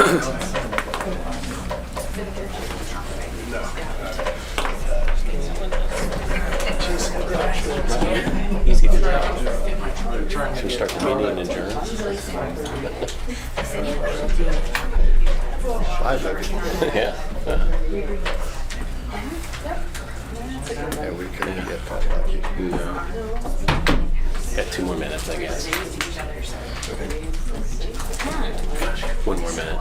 Easy to tell. Should we start the meeting and adjourn? 5:30. Yeah. Yeah, we couldn't get that lucky. No. Got 2 more minutes, I guess. Gosh, 1 more minute.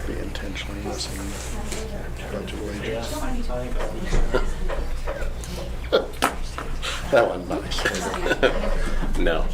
Be intentionally missing Pledge of Allegiance. That one nice. No.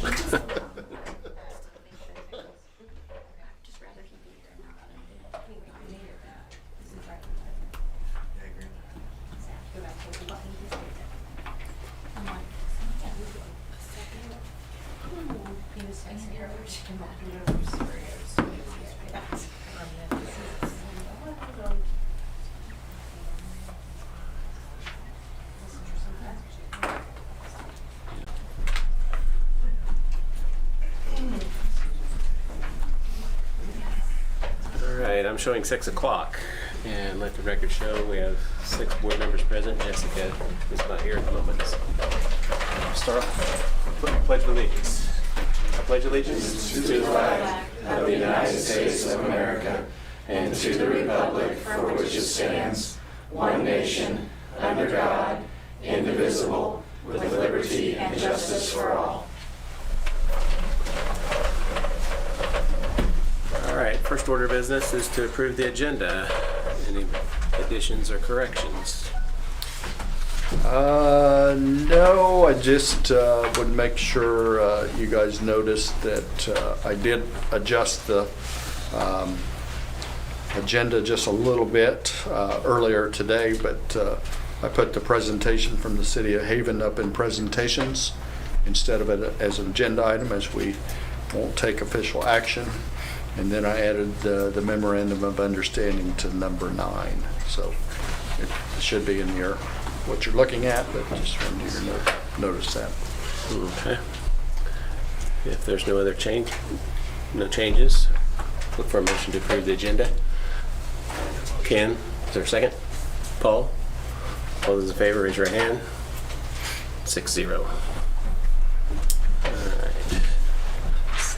All right, I'm showing 6 o'clock, and let the record show we have 6 board members present. Jessica is not here at the moment. So start off. Pledge of allegiance. I pledge allegiance to the flag of the United States of America and to the republic for which it stands, one nation, under God, indivisible, with liberty and justice for all. All right, first order of business is to approve the agenda. Any additions or corrections? No, I just would make sure you guys noticed that I did adjust the agenda just a little bit earlier today, but I put the presentation from the City of Haven up in presentations instead of it as an agenda item, as we won't take official action. And then I added the memorandum of understanding to number 9. So it should be in your, what you're looking at, but just wanted you to notice that. Okay. If there's no other no changes, look for a motion to approve the agenda. Ken, is there a second? Paul? All those in favor, raise your hand. 6-0.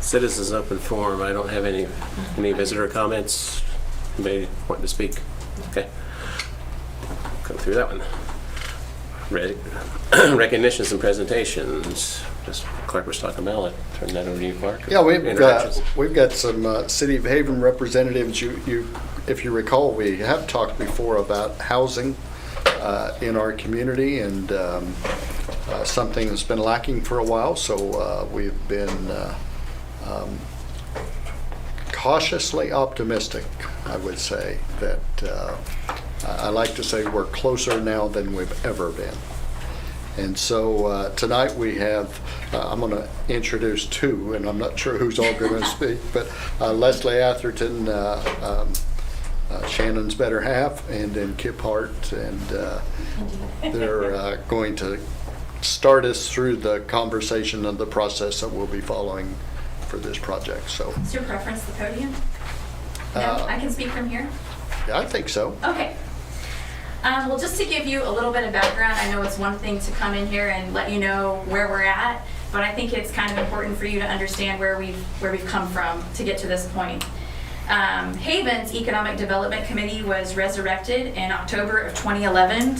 Citizens open forum. I don't have any visitor comments. Anybody want to speak? Okay. Go through that one. Recognitions and presentations. Just Clark was talking about it. Turn that over to you, Clark. Yeah, we've Introductions. got some City of Haven representatives. If you recall, we have talked before about housing in our community, and something that's been lacking for a while. So we've been cautiously optimistic, I would say, that I like to say we're closer now than we've ever been. And so tonight we have, I'm going to introduce 2, and I'm not sure who's all going to speak, but Leslie Atherton, Shannon's better half, and then Kip Hart, and they're going to start us through the conversation and the process that we'll be following for this project. So, Is your preference the podium? No, I can speak from here? yeah, I think so. Okay. Well, just to give you a little bit of background, I know it's one thing to come in here and let you know where we're at, but I think it's kind of important for you to understand where we've come from to get to this point. Haven's Economic Development Committee was resurrected in October of 2011.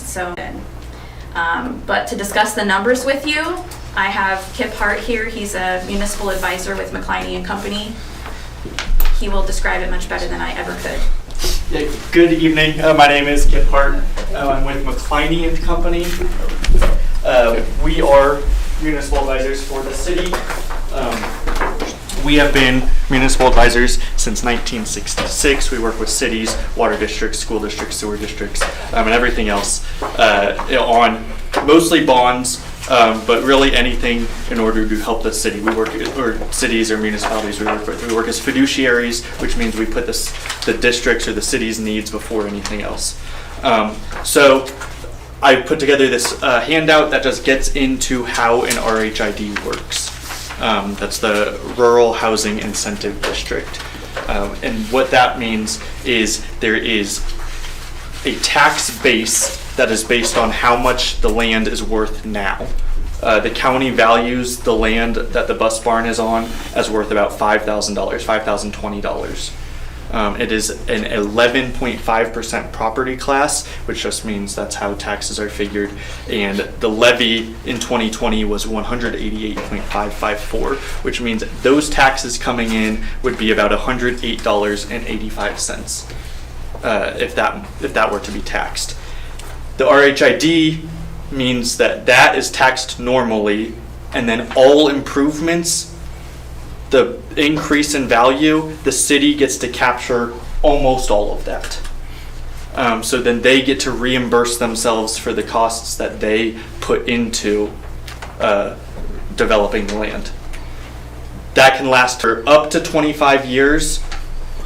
But to discuss the numbers with you, I have Kip Hart here. He's a municipal advisor with McCliney and Company. He will describe it much better than I ever could. Yeah, good evening. My name is Kip Hart. I'm with McCliney and Company. We are municipal advisors for the city. We have been municipal advisors since 1966. We work with cities, water districts, school districts, sewer districts, and everything else on mostly bonds, but really anything in order to help the city. We work, or cities or municipalities we work with. We work as fiduciaries, which means we put the districts or the city's needs before anything else. So I put together this handout that just gets into how an RHID works. That's the Rural Housing Incentive District. And what that means is there is a tax base that is based on how much the land is worth now. The county values the land that the bus barn is on as worth about $5,000, $5,020. It is an 11.5% property class, which just means that's how taxes are figured. And the levy in 2020 was 188.554, which means those taxes coming in would be about $108.85 if that were to be taxed. The RHID means that that is taxed normally, and then all improvements, the increase in value, the city gets to capture almost all of that. So then they get to reimburse themselves for the costs that they put into developing the land. That can last for up to 25 years,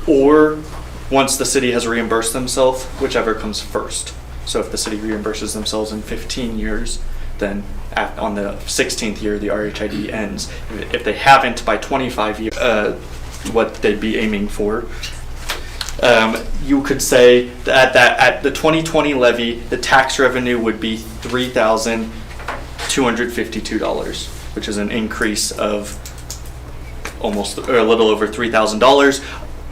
or once the city has reimbursed themselves, whichever comes first. So if the city reimburses themselves in 15 years, then on the 16th year, the RHID ends. If they haven't by 25 years, what they'd be aiming for, you could say that at the 2020 levy, the tax revenue would be $3,252, which is an increase of almost or a little over $3,000.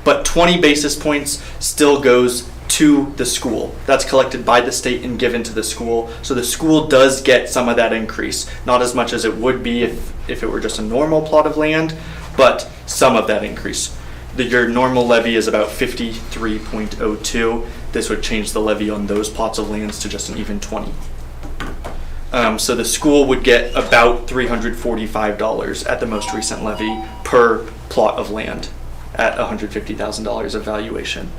But 20 basis points still goes to the school. That's collected by the state and given to the school. So the school does get some of that increase. Not as much as it would be if it were just a normal plot of land, but some of that increase. Your normal levy is about 53.02. This would change the levy on those plots of lands to just an even 20. So the school would get about $345 at the most recent levy per plot of land at $150,000 of valuation.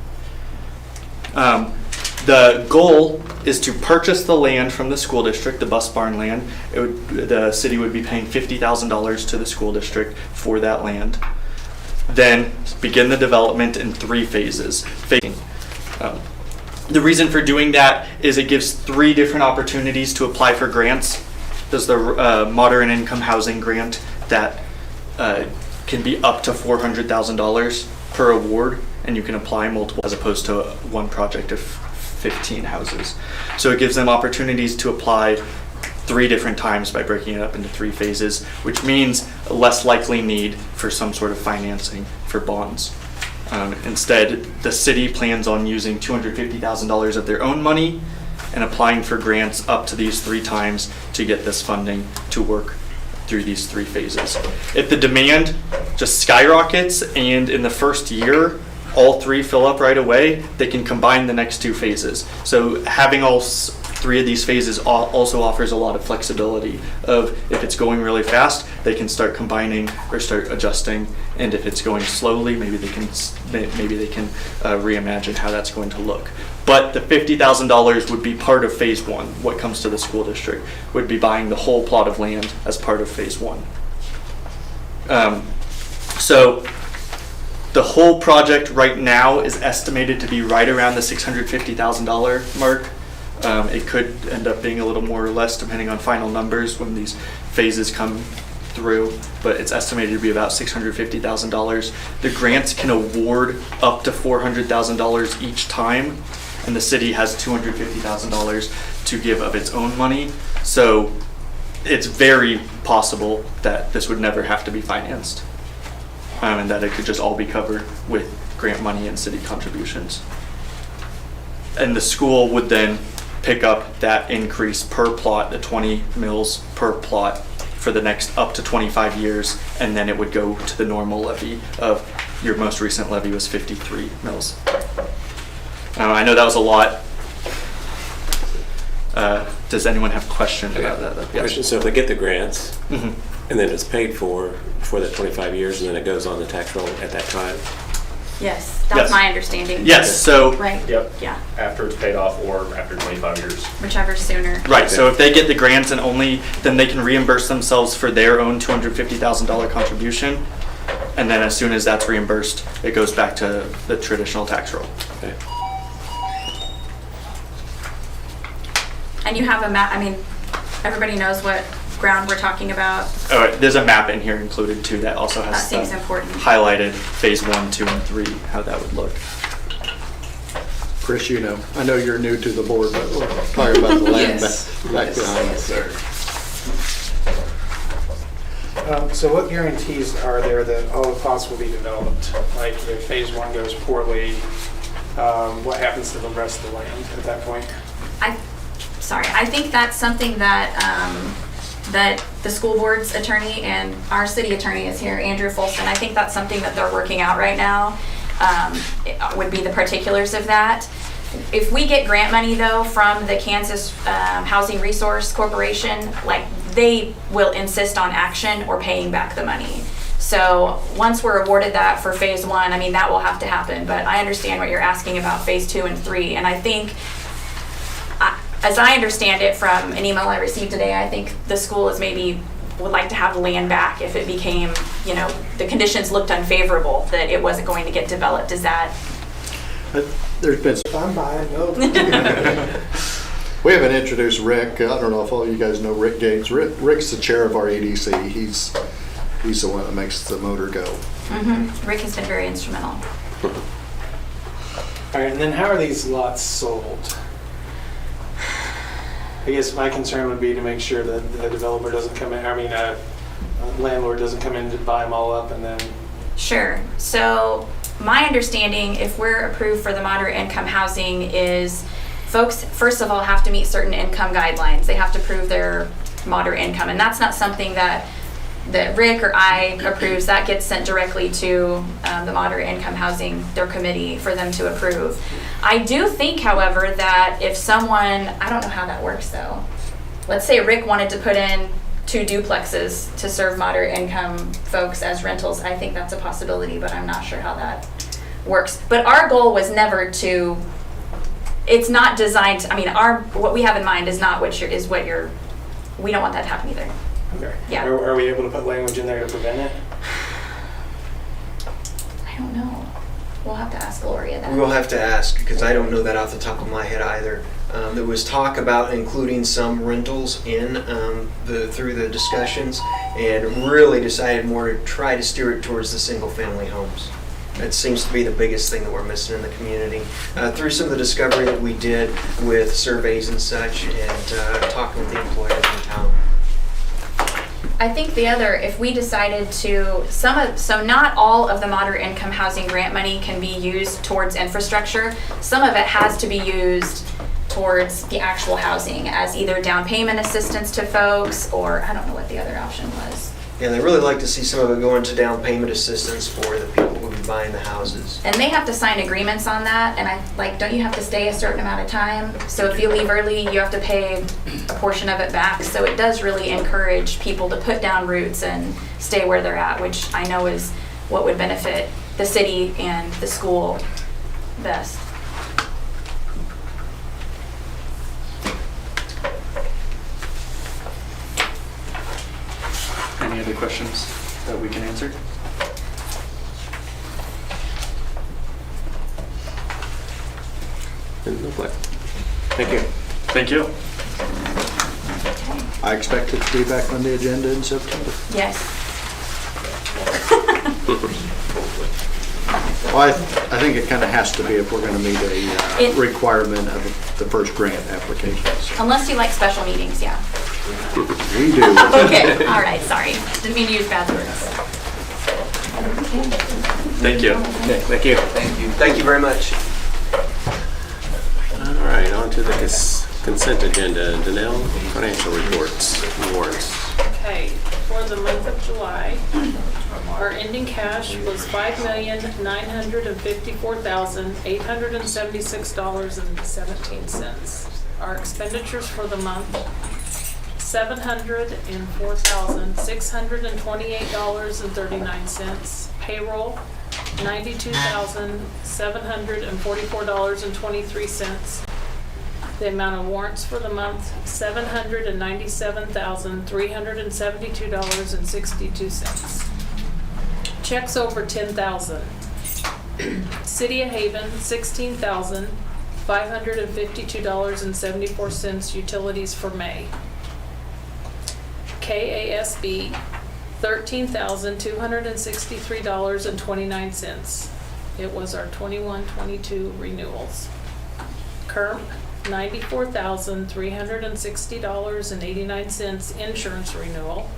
The goal is to purchase the land from the school district, the bus barn land. The city would be paying $50,000 to the school district for that land. Then begin the development in 3 phases. The reason for doing that is it gives 3 different opportunities to apply for grants. There's the Moderate Income Housing Grant that can be up to $400,000 per award, and you can apply multiple as opposed to one project of 15 houses. So it gives them opportunities to apply 3 different times by breaking it up into 3 phases, which means a less likely need for some sort of financing for bonds. Instead, the city plans on using $250,000 of their own money and applying for grants up to these 3 times to get this funding to work through these 3 phases. If the demand just skyrockets and in the first year all 3 fill up right away, they can combine the next 2 phases. So having all 3 of these phases also offers a lot of flexibility of if it's going really fast, they can start combining or start adjusting, and if it's going slowly, maybe they can reimagine how that's going to look. But the $50,000 would be part of phase 1. What comes to the school district would be buying the whole plot of land as part of phase 1. So the whole project right now is estimated to be right around the $650,000 mark. It could end up being a little more or less depending on final numbers when these phases come through, but it's estimated to be about $650,000. The grants can award up to $400,000 each time, and the city has $250,000 to give of its own money. So it's very possible that this would never have to be financed, and that it could just all be covered with grant money and city contributions. And the school would then pick up that increase per plot, the 20 mils per plot, for the next up to 25 years, and then it would go to the normal levy of your most recent levy was 53 mils. I know that was a lot. Does anyone have questions about that? Yes. Question, so if they get the grants, Mhm. and then it's paid for that 25 years, and then it goes on the tax roll at that time? Yes, that's Yes. my understanding. Yes, so Right. Yep. Yeah, After it's paid off or after 25 years. whichever sooner. right, so if they get the grants and only, then they can reimburse themselves for their own $250,000 contribution. And then as soon as that's reimbursed, it goes back to the traditional tax roll. Okay. And you have a map, I mean, everybody knows what ground we're talking about. All right, there's a map in here included too that also That has seems stuff important. highlighted, phase 1, 2, and 3, how that would look. Chris, you know, I know you're new to the board, but we're talking about the land Yes. back behind us. sir. So what guarantees are there that all the plots will be developed? Like if phase one goes poorly, what happens to the rest of the land at that point? I think that's something that, that the school board's attorney and our city attorney is here, Andrew Folston. I think that's something that they're working out right now, would be the particulars of that. If we get grant money though from the Kansas Housing Resource Corporation, like they will insist on action or paying back the money. So once we're awarded that for phase 1, I mean, that will have to happen, but I understand what you're asking about phase 2 and 3. And I think, as I understand it from an email I received today, I think the school is maybe would like to have the land back if it became, you know, the conditions looked unfavorable, that it wasn't going to get developed. Is that? There's been, I'm buying, no. we haven't introduced Rick. I don't know if all you guys know Rick Gates. Rick's the chair of our EDC. He's the one that makes the motor go. Mm-hmm. Rick has been very instrumental. All right, and then how are these lots sold? I guess my concern would be to make sure that the developer doesn't come in, landlord doesn't come in to buy them all up and then. Sure. So my understanding, if we're approved for the moderate income housing, is folks, first of all, have to meet certain income guidelines. They have to prove their moderate income. And that's not something that Rick or I approves. That gets sent directly to the moderate income housing, their committee, for them to approve. I do think, however, that if someone, I don't know how that works though. Let's say Rick wanted to put in 2 duplexes to serve moderate income folks as rentals. I think that's a possibility, but I'm not sure how that works. But our goal was never to, it's not designed, I mean, what we have in mind is not what you're, we don't want that to happen either. Okay. Yeah. Are we able to put language in there to prevent it? I don't know. We'll have to ask Gloria that. We will have to ask, because I don't know that off the top of my head either. There was talk about including some rentals in through the discussions, and really decided more to try to steer it towards the single-family homes. That seems to be the biggest thing that we're missing in the community. Through some of the discovery that we did with surveys and such, and talking with the employers in town. I think the other, if we decided to, so not all of the moderate income housing grant money can be used towards infrastructure. Some of it has to be used towards the actual housing as either down payment assistance to folks, or I don't know what the other option was. Yeah, they really like to see some of it go into down payment assistance for the people who be buying the houses. And they have to sign agreements on that, and don't you have to stay a certain amount of time? So if you leave early, you have to pay a portion of it back. So it does really encourage people to put down roots and stay where they're at, which I know is what would benefit the city and the school best. Any other questions that we can answer? Thank you. Thank you. I expect it to be back on the agenda in September. Yes. Well, I think it kind of has to be if we're going to meet a requirement of the first grant application. So Unless you like special meetings, yeah. we do. Okay, all right, sorry. Didn't mean to use bad words. Thank you. Okay, thank you. Thank you very much. All right, on to the consent agenda. Danelle, financial reports, warrants. Okay, for the month of July, our ending cash was $5,954,876.17. Our expenditures for the month, $704,628.39. Payroll, $92,744.23. The amount of warrants for the month, $797,372.62. Checks over $10,000. City of Haven, $16,000. $552.74 utilities for May. KASB, $13,263.29. It was our 21-22 renewals. KERP, $94,360.89 insurance renewal.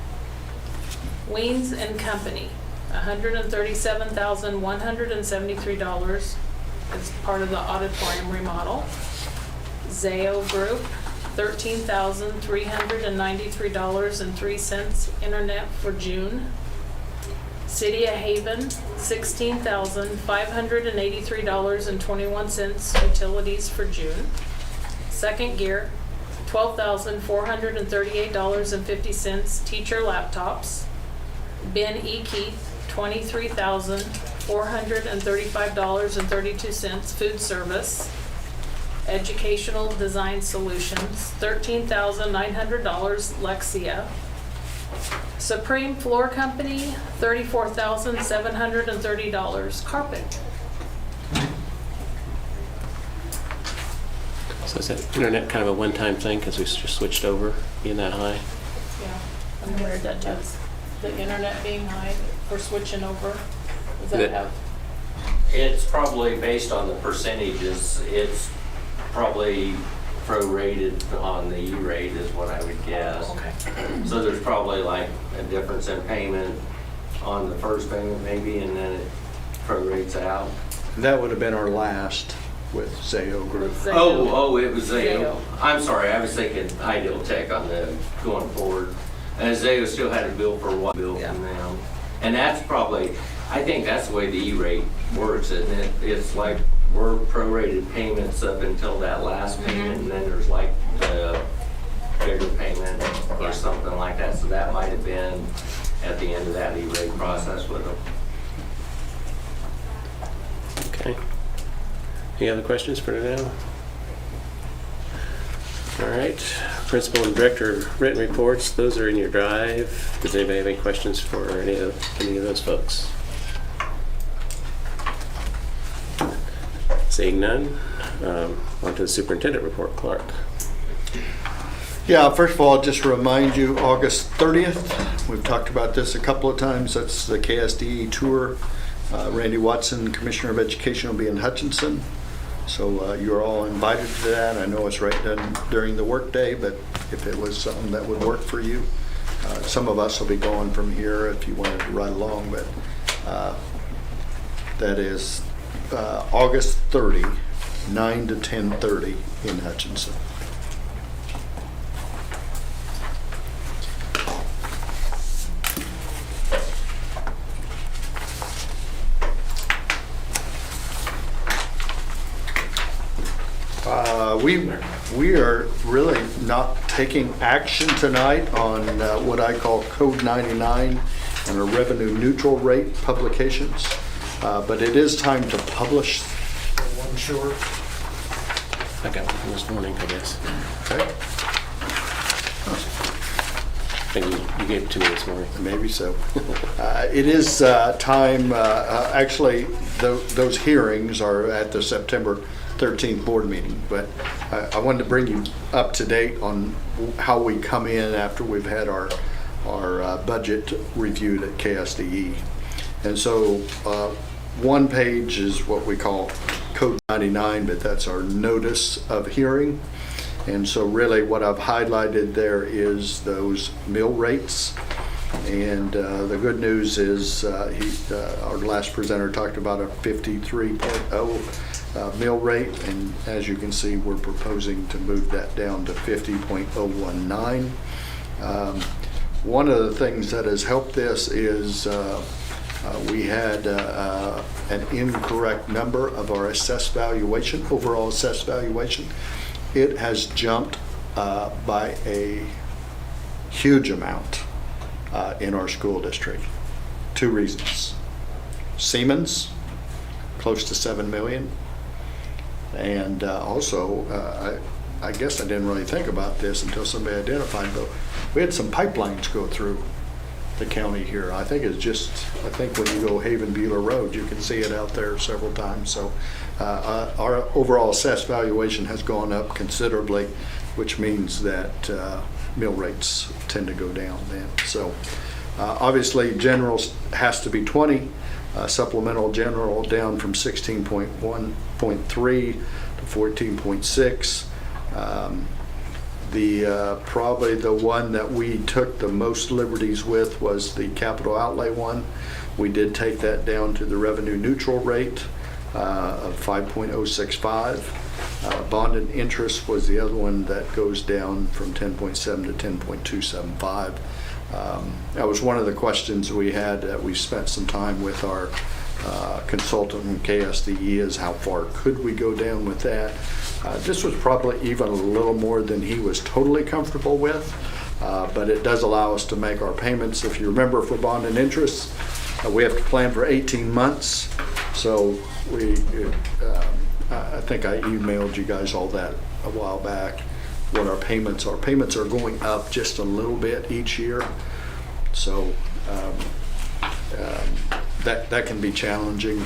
Weens and Company, $137,173 as part of the auditorium remodel. Zayo Group, $13,393.03 internet for June. City of Haven, $16,583.21 utilities for June. Second Gear, $12,438.50 teacher laptops. Ben E. Keith, $23,435.32 food service. Educational Design Solutions, $13,900 Lexia. Supreme Floor Company, $34,730 carpet. So is that internet kind of a one-time thing because we just switched over, being that high? Yeah, I'm worried that does. The internet being high for switching over. Does that That- have? It's probably based on the percentages. It's probably prorated on the E-rate is what I would guess. Okay. So there's probably like a difference in payment on the first payment maybe, and then it prorates out. That would have been our last with Zayo Group. With Zayo. Oh, it was Zayo. Zayo. I'm sorry, I was thinking Ideal Tech on the going forward. And Zayo still had a bill for one bill from them. And that's probably, I think that's the way the E-rate works, isn't it? It's like we're prorated payments up until that last payment, and then there's like the bigger payment or something like that. So that might have been at the end of that E-rate process with them. Okay. Any other questions for now? All right. Principal and director written reports, those are in your drive. Does anybody have any questions for any of those folks? Seeing none, on to the superintendent report, Clark. Yeah, first of all, just to remind you, August 30th, we've talked about this a couple of times, that's the KSDE tour. Randy Watson, Commissioner of Education, will be in Hutchinson. So you're all invited to that. I know it's right done during the workday, but if it was something that would work for you, some of us will be going from here if you wanted to ride along, but that is August 30, 9 to 10:30 in Hutchinson. We are really not taking action tonight on what I call Code 99 and a revenue neutral rate publications, but it is time to publish. One short. I got one this morning, I guess. Okay, I think you gave it to me this morning. maybe so. It is time, actually, those hearings are at the September 13th board meeting, but I wanted to bring you up to date on how we come in after we've had our budget reviewed at KSDE. And so one page is what we call Code 99, but that's our notice of hearing. And so really what I've highlighted there is those mill rates. And the good news is our last presenter talked about a 53.0 mill rate, and as you can see, we're proposing to move that down to 50.019. One of the things that has helped this is we had an incorrect number of our assessed valuation, overall assessed valuation. It has jumped by a huge amount in our school district. Two reasons. Siemens, close to 7 million. And also, I guess I didn't really think about this until somebody identified, but we had some pipelines go through the county here. I think when you go Haven Bueller Road, you can see it out there several times. So our overall assessed valuation has gone up considerably, which means that mill rates tend to go down then. So obviously, general has to be 20, supplemental general down from 16.1.3 to 14.6. Probably the one that we took the most liberties with was the capital outlay one. We did take that down to the revenue neutral rate of 5.065. Bond and interest was the other one that goes down from 10.7 to 10.275. That was one of the questions we had that we spent some time with our consultant from KSDE, is how far could we go down with that. This was probably even a little more than he was totally comfortable with, but it does allow us to make our payments. If you remember, for bond and interest, we have to plan for 18 months. So I think I emailed you guys all that a while back, what our payments are. Payments are going up just a little bit each year. So that can be challenging.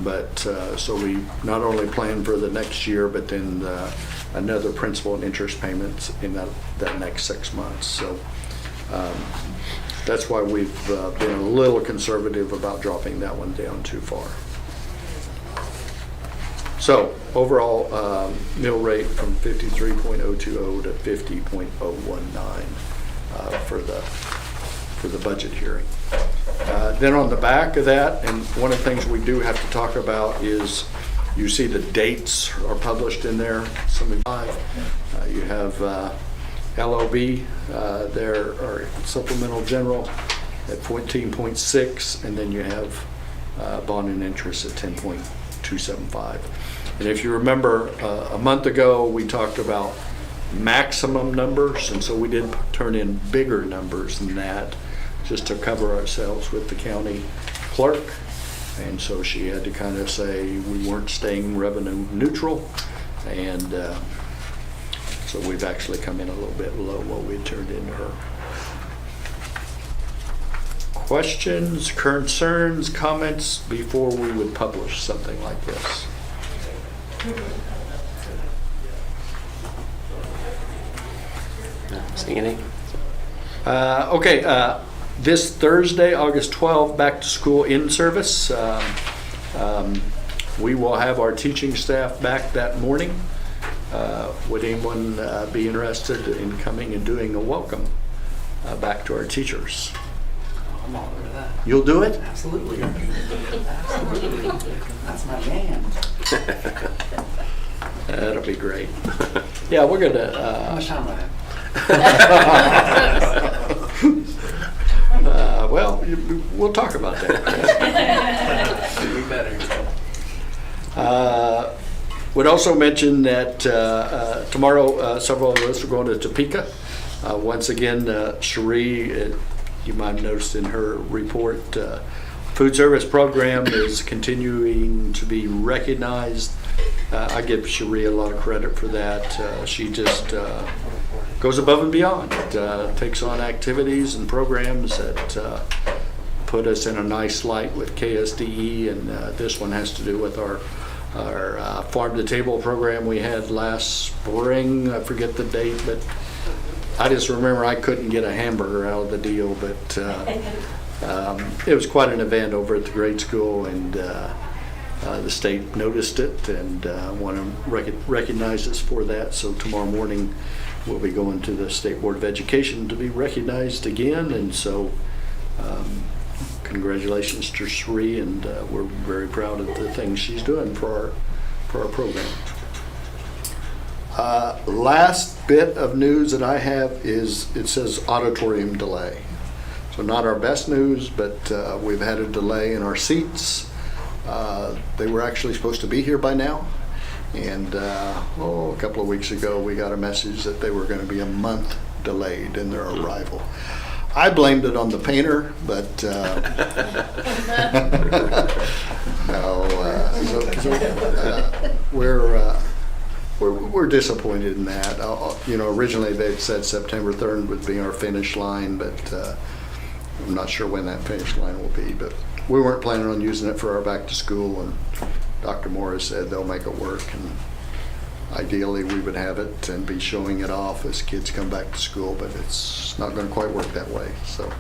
But so we not only plan for the next year, but then another principal and interest payments in that next 6 months. So that's why we've been a little conservative about dropping that one down too far. So overall mill rate from 53.020 to 50.019 for the budget hearing. Then on the back of that, and one of the things we do have to talk about is, you see the dates are published in there. You have LOB there, or supplemental general at 14.6, and then you have bond and interest at 10.275. And if you remember, a month ago we talked about maximum numbers, and so we did turn in bigger numbers than that, just to cover ourselves with the county clerk. And so she had to kind of say we weren't staying revenue neutral. And so we've actually come in a little bit below what we had turned in her. Questions, concerns, comments before we would publish something like this? See any? Okay. This Thursday, August 12th, back to school in service. We will have our teaching staff back that morning. Would anyone be interested in coming and doing a welcome back to our teachers? I'm all over that. You'll do it? Absolutely. Absolutely. That's my jam. That'll be great. Yeah, we're gonna. How much time do I have? Well, we'll talk about that. We better. Would also mention that tomorrow several of us are going to Topeka. Once again, Cherie, you might have noticed in her report, food service program is continuing to be recognized. I give Cherie a lot of credit for that. She just goes above and beyond, takes on activities and programs that put us in a nice light with KSDE, and this one has to do with our farm to table program we had last spring. I forget the date, but I just remember I couldn't get a hamburger out of the deal, but it was quite an event over at the grade school, and the state noticed it and want to recognize us for that. So tomorrow morning we'll be going to the State Board of Education to be recognized again, and so congratulations to Cherie, and we're very proud of the things she's doing for our program. Last bit of news that I have is, it says auditorium delay. So not our best news, but we've had a delay in our seats. They were actually supposed to be here by now. And a couple of weeks ago, we got a message that they were going to be a month delayed in their arrival. I blamed it on the painter, but we're disappointed in that. Originally they said September 3rd would be our finish line, but I'm not sure when that finish line will be. But we weren't planning on using it for our back to school, and Dr. Morris said they'll make it work, and ideally we would have it and be showing it off as kids come back to school, but it's not going to quite work that way. So,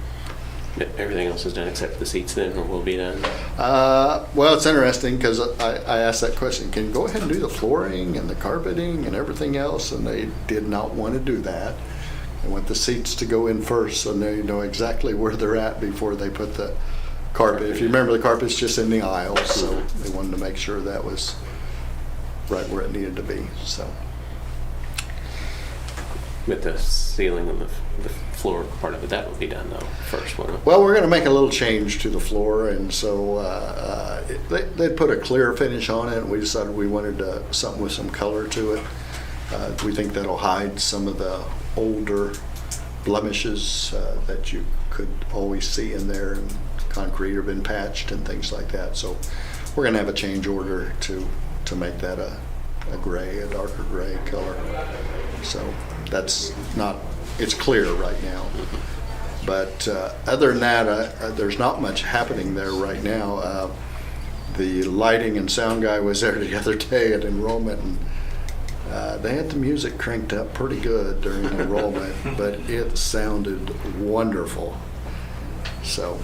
Everything else is done except the seats then, or will be done? well, it's interesting because I asked that question, can you go ahead and do the flooring and the carpeting and everything else? And they did not want to do that. They want the seats to go in first so they know exactly where they're at before they put the carpet. If you remember, the carpet's just in the aisles, so they wanted to make sure that was right where it needed to be. So, With the ceiling and the floor part of it, that will be done though first, won't it? well, we're going to make a little change to the floor, and so they put a clear finish on it, and we decided we wanted something with some color to it. We think that'll hide some of the older blemishes that you could always see in there, and concrete have been patched and things like that. So we're going to have a change order to make that a gray, a darker gray color. So that's not, it's clear right now. But other than that, there's not much happening there right now. The lighting and sound guy was there the other day at enrollment, and they had the music cranked up pretty good during enrollment, but it sounded wonderful. So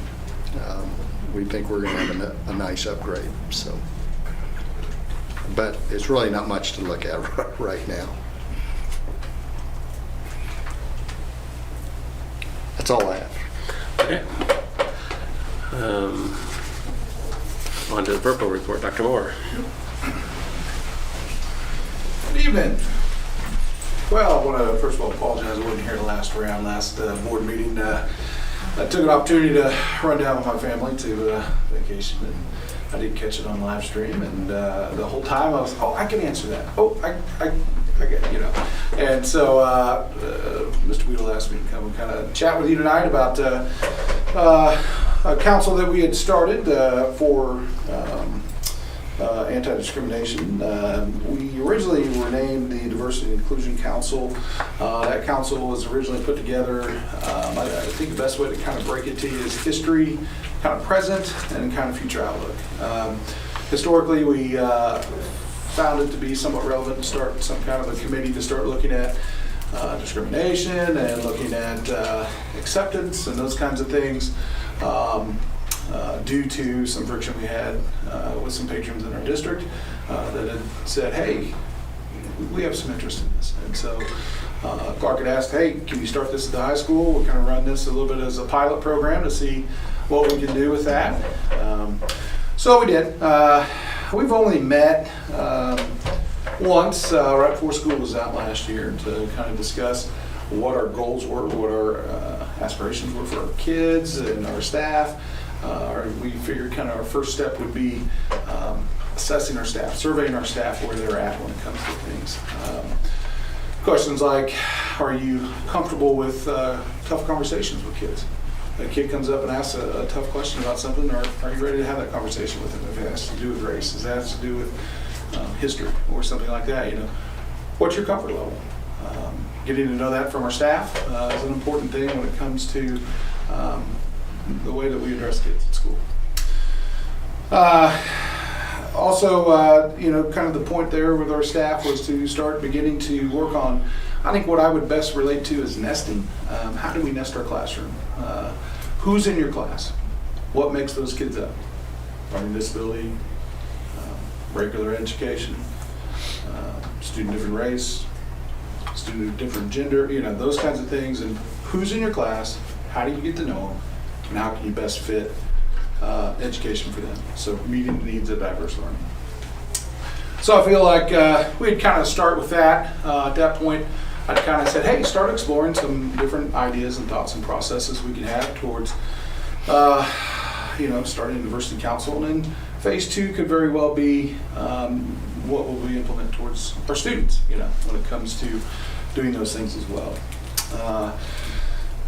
we think we're going to have a nice upgrade. So, but it's really not much to look at right now. That's all I have. Okay. On to the Verpo report, Dr. Moore. Good evening. Well, I want to first of all apologize. I wasn't here the last board meeting. I took an opportunity to run down with my family to vacation, and I did catch it on live stream. And the whole time I was, I can answer that. I get it, you know. And so Mr. Weedle asked me to come and kind of chat with you tonight about a council that we had started for anti-discrimination. We originally were named the Diversity and Inclusion Council. That council was originally put together, I think the best way to kind of break it to you is history, kind of present, and kind of future outlook. Historically, we found it to be somewhat relevant to start some kind of a committee to start looking at discrimination and looking at acceptance and those kinds of things. Due to some friction we had with some patrons in our district that had said, hey, we have some interest in this. And so Clark had asked, hey, can you start this at the high school? We're going to run this a little bit as a pilot program to see what we can do with that. So we did. We've only met once right before school was out last year to kind of discuss what our goals were, what our aspirations were for our kids and our staff. We figured kind of our first step would be assessing our staff, surveying our staff where they're at when it comes to things. Questions like, are you comfortable with tough conversations with kids? A kid comes up and asks a tough question about something, or are you ready to have that conversation with them? If it has to do with race, if it has to do with history or something like that, you know, what's your comfort level? Getting to know that from our staff is an important thing when it comes to the way that we address kids at school. Also, you know, kind of the point there with our staff was to start beginning to work on, I think what I would best relate to is nesting. How do we nest our classroom? Who's in your class? What makes those kids up? Learning disability, regular education, student different race, student of different gender, you know, those kinds of things. And who's in your class? How do you get to know them? And how can you best fit education for them? So meeting the needs of diverse learning. So I feel like we'd kind of start with that. At that point, I'd kind of said, hey, start exploring some different ideas and thoughts and processes we can have towards, you know, starting a diversity council. And then phase 2 could very well be what will we implement towards our students, you know, when it comes to doing those things as well.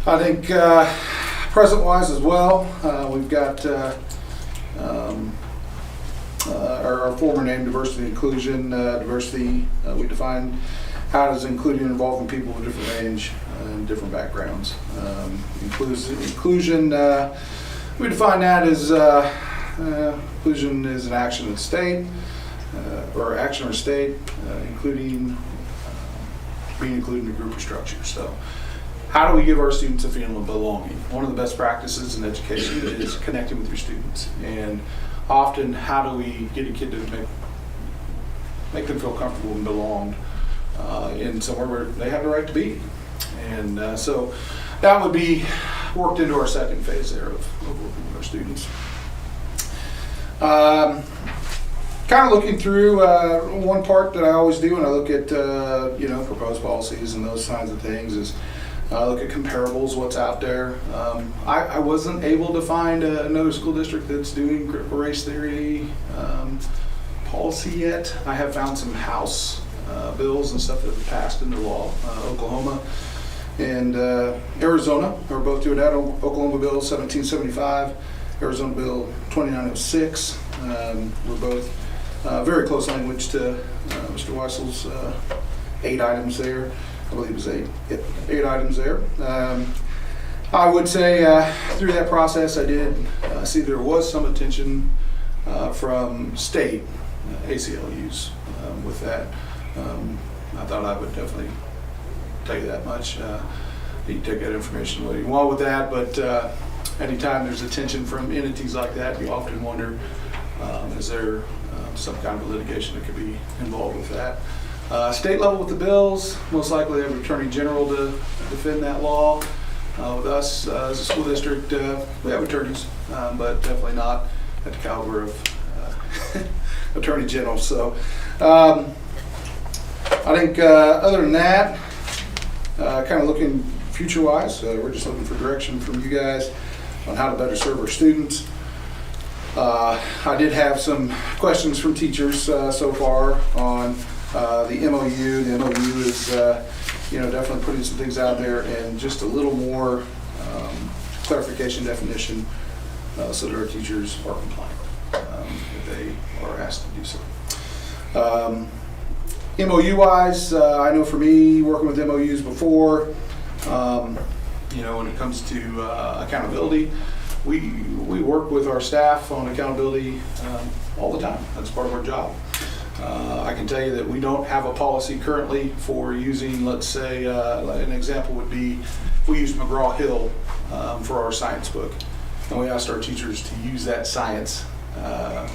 I think present-wise as well, we've got our former name, Diversity and Inclusion. Diversity, we define how does including involving people of different range and different backgrounds. Inclusion, we define that as inclusion is an action of state, or action or state, including being included in a group or structure. So how do we give our students a feeling of belonging? One of the best practices in education is connecting with your students. And often, how do we get a kid to make them feel comfortable and belonged in somewhere where they have the right to be? And so that would be worked into our second phase there of working with our students. Kind of looking through one part that I always do when I look at proposed policies and those kinds of things is look at comparables, what's out there. I wasn't able to find another school district that's doing critical race theory policy yet. I have found some House bills and stuff that have passed into law. Oklahoma and Arizona are both doing that. Oklahoma Bill 1775, Arizona Bill 2906. We're both very close language to Mr. Weissel's 8 items there. I believe it was 8 items there. I would say through that process I did see there was some attention from state ACLUs with that. I thought I would definitely tell you that much. You can take that information what you want with that, but anytime there's attention from entities like that, you often wonder, is there some kind of litigation that could be involved with that? State level with the bills, most likely they have an attorney general to defend that law. With us as a school district, we have attorneys, but definitely not at the caliber of attorney general. So I think other than that, kind of looking future-wise, we're just looking for direction from you guys on how to better serve our students. I did have some questions from teachers so far on the MOU. The MOU is, definitely putting some things out there and just a little more clarification, definition, so that our teachers are compliant if they are asked to do so. MOU-wise, I know for me, working with MOUs before, when it comes to accountability, we work with our staff on accountability all the time. That's part of our job. I can tell you that we don't have a policy currently for using, let's say, an example would be, we use McGraw-Hill for our science book, and we asked our teachers to use that science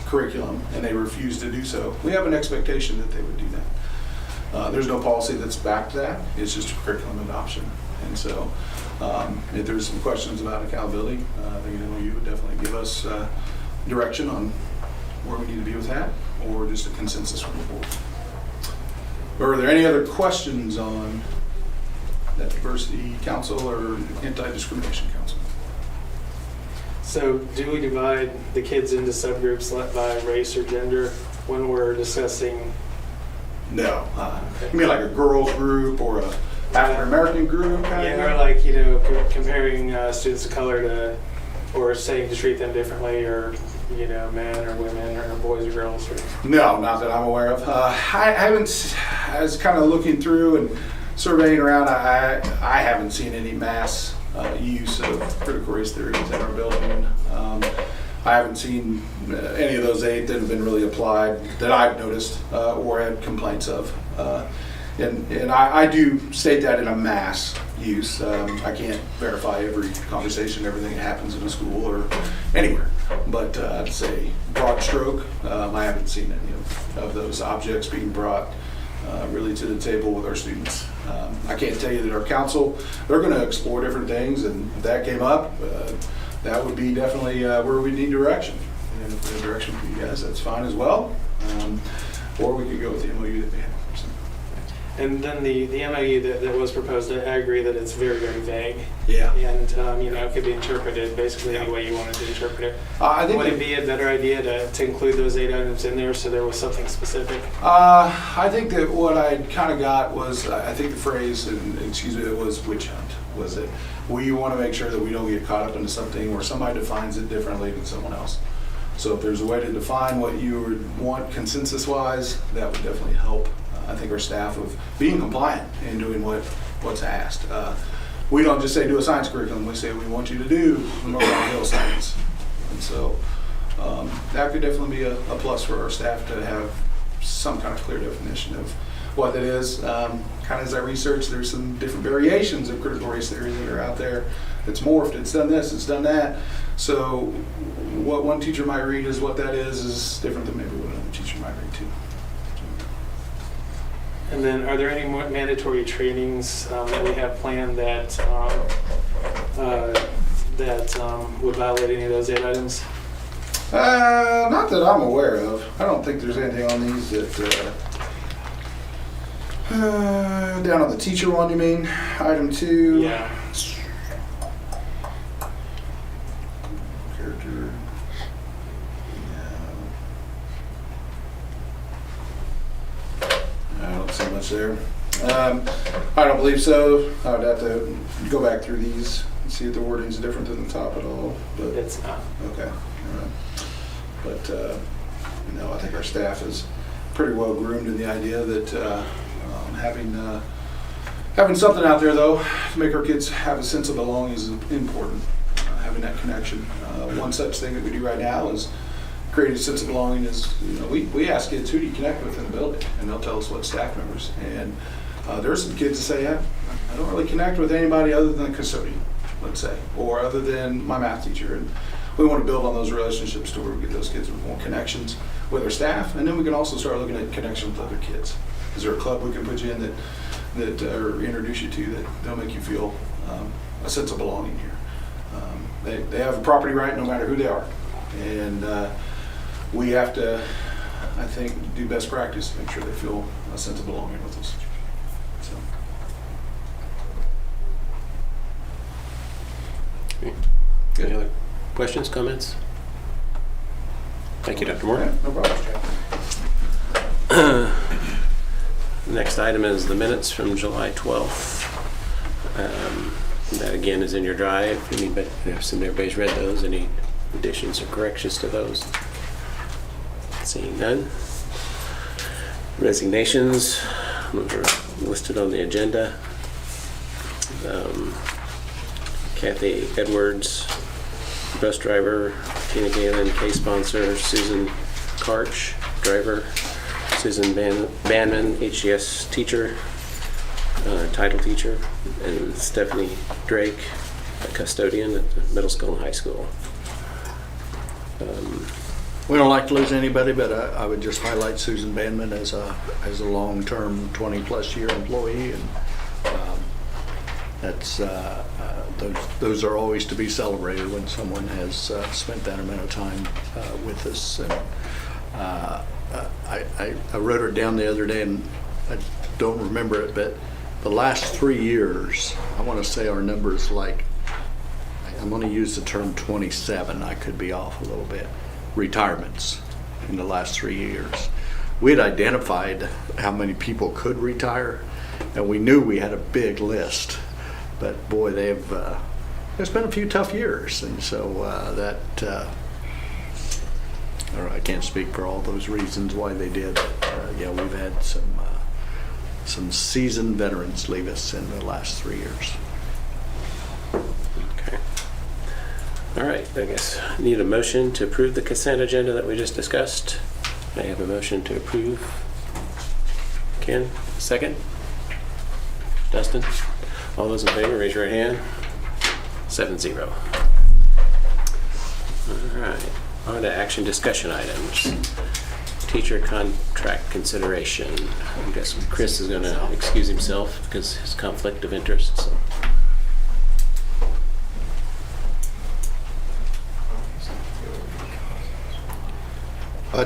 curriculum, and they refused to do so. We have an expectation that they would do that. There's no policy that's backed that. It's just a curriculum adoption. And so if there's some questions about accountability, I think you would definitely give us direction on where we need to be with that, or just a consensus from the board. Are there any other questions on that diversity council or anti-discrimination council? So do we divide the kids into subgroups by race or gender when we're discussing? No. You mean like a girls group or a African American group? Or like, comparing students of color to, or saying to treat them differently, or men or women or boys or girls? Or... No, not that I'm aware of. I haven't, I was kind of looking through and surveying around, I haven't seen any mass use of critical race theory within our building. I haven't seen any of those 8 that have been really applied that I've noticed or had complaints of. And I do state that in a mass use. I can't verify every conversation, everything that happens in a school or anywhere. But I'd say broad stroke, I haven't seen any of those objects being brought really to the table with our students. I can't tell you that our council, they're going to explore different things, and if that came up, that would be definitely where we need direction. And if there's direction for you guys, that's fine as well. Or we could go with the MOU that we have. And then the MOU that was proposed, I agree that it's very, very vague. Yeah. And, it could be interpreted basically any way you wanted to interpret it. I think would it be a better idea to include those 8 items in there so there was something specific? I think that what I kind of got was, I think the phrase, it was witch hunt, was it? We want to make sure that we don't get caught up into something where somebody defines it differently than someone else. So if there's a way to define what you would want consensus-wise, that would definitely help. I think our staff of being compliant and doing what's asked. We don't just say do a science curriculum. We say we want you to do McGraw-Hill science. And so that could definitely be a plus for our staff to have some kind of clear definition of what that is. Kind of as I research, there's some different variations of critical race theory that are out there. It's morphed, it's done this, it's done that. So what one teacher might read as what that is different than maybe what another teacher might read too. And then, are there any more mandatory trainings that we have planned that would violate any of those 8 items? Not that I'm aware of. I don't think there's anything on these that. Down on the teacher one, you mean? Item 2. Yeah. Character. I don't see much there. I don't believe so. I would have to go back through these and see if the wording's different than the top at all. But It's not. okay. All right. But no, I think our staff is pretty well groomed in the idea that having something out there though to make our kids have a sense of belonging is important. Having that connection. One such thing that we do right now is creating a sense of belonging. Is we ask kids, who do you connect with in the building, and they'll tell us what staff members. And there are some kids that say, yeah, I don't really connect with anybody other than the custodian, let's say, or other than my math teacher. And we want to build on those relationships to where we get those kids with more connections with our staff, and then we can also start looking at connection with other kids. Is there a club we can put you in that or introduce you to that they'll make you feel a sense of belonging here? They have a property right no matter who they are, and we have to, I think, do best practice to make sure they feel a sense of belonging with us. So. Any other questions, comments? Thank you, Dr. Moore. Yeah, no problem. Next item is the minutes from July 12th. That again is in your drive. Anybody, I assume everybody's read those. Any additions or corrections to those? Seeing none. Resignations, those are listed on the agenda. Kathy Edwards, bus driver. Tina Galen, case sponsor. Susan Karch, driver. Susan Banman, HGS teacher, title teacher, and Stephanie Drake, a custodian at the middle school and high school. We don't like to lose anybody, but I would just highlight Susan Banman as a long-term 20-plus year employee, and that's those are always to be celebrated when someone has spent that amount of time with us. And I wrote her down the other day, and I don't remember it, but the last 3 years, I want to say our number is like, I'm going to use the term 27, I could be off a little bit, retirements in the last 3 years. We had identified how many people could retire, and we knew we had a big list, but boy, there's been a few tough years, and so I can't speak for all those reasons why they did. Yeah, we've had some seasoned veterans leave us in the last 3 years. Okay. All right, I guess I need a motion to approve the consent agenda that we just discussed. I have a motion to approve. Ken, second? Dustin? All those in favor, raise your right hand. 7-0. All right. On to action discussion items. Teacher contract consideration. I guess Chris is going to excuse himself because his conflict of interest. So.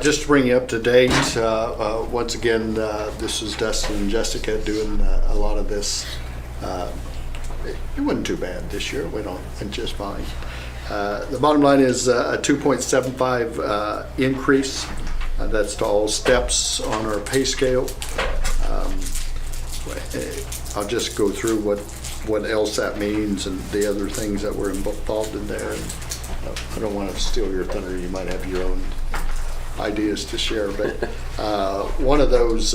Just to bring you up to date, once again, this is Dustin and Jessica doing a lot of this. It wasn't too bad this year. Went just fine. The bottom line is a 2.75 increase. That's to all steps on our pay scale. I'll just go through what else that means and the other things that were involved in there. And I don't want to steal your thunder. You might have your own ideas to share, but one of those,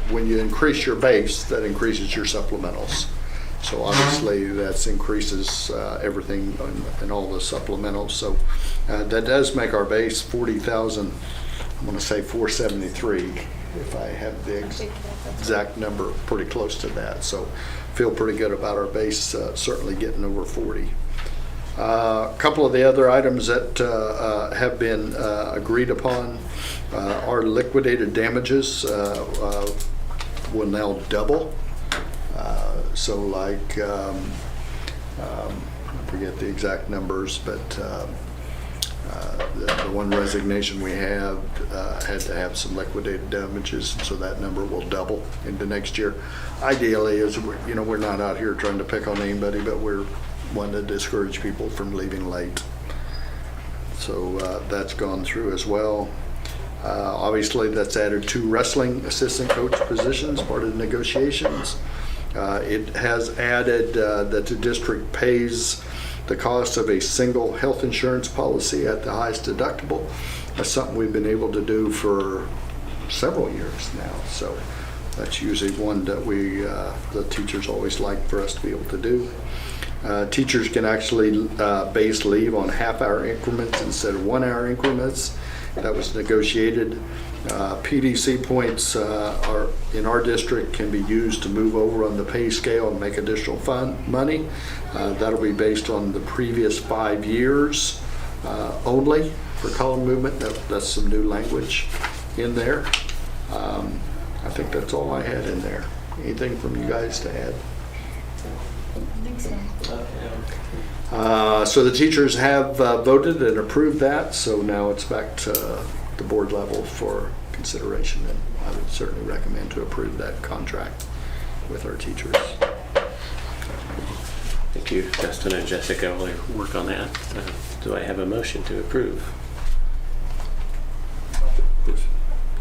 when you increase your base, that increases your supplementals. So obviously that's increases everything and all the supplementals. So that does make our base 40,000. I'm going to say 473 if I have the exact number, pretty close to that. So feel pretty good about our base, certainly getting over 40. A couple of the other items that have been agreed upon are liquidated damages will now double. So like, I forget the exact numbers, but the one resignation we had to have some liquidated damages, so that number will double into next year. Ideally, we're not out here trying to pick on anybody, but we're wanting to discourage people from leaving late. So that's gone through as well. Obviously, that's added 2 wrestling assistant coach positions, part of the negotiations. It has added that the district pays the cost of a single health insurance policy at the highest deductible. That's something we've been able to do for several years now. So that's usually one that the teachers always like for us to be able to do. Teachers can actually base leave on half-hour increments instead of 1-hour increments. That was negotiated. PDC points are in our district can be used to move over on the pay scale and make additional money. That'll be based on the previous 5 years only for column movement. That's some new language in there. I think that's all I had in there. Anything from you guys to add? I think so. So the teachers have voted and approved that, so now it's back to the board level for consideration, and I would certainly recommend to approve that contract with our teachers. Thank you, Justin and Jessica, will work on that. Do I have a motion to approve?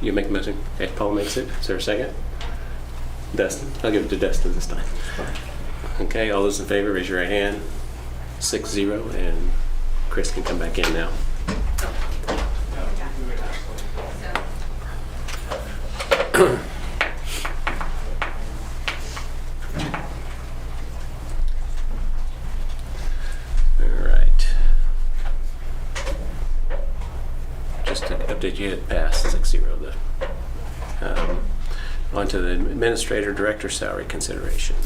You make a motion? Okay, Paul makes it. Is there a second? Dustin? I'll give it to Dustin this time. Okay, all those in favor, raise your right hand. 6-0, and Chris can come back in now. All right. Just to update you, it passed 6-0. On to the administrator director salary consideration.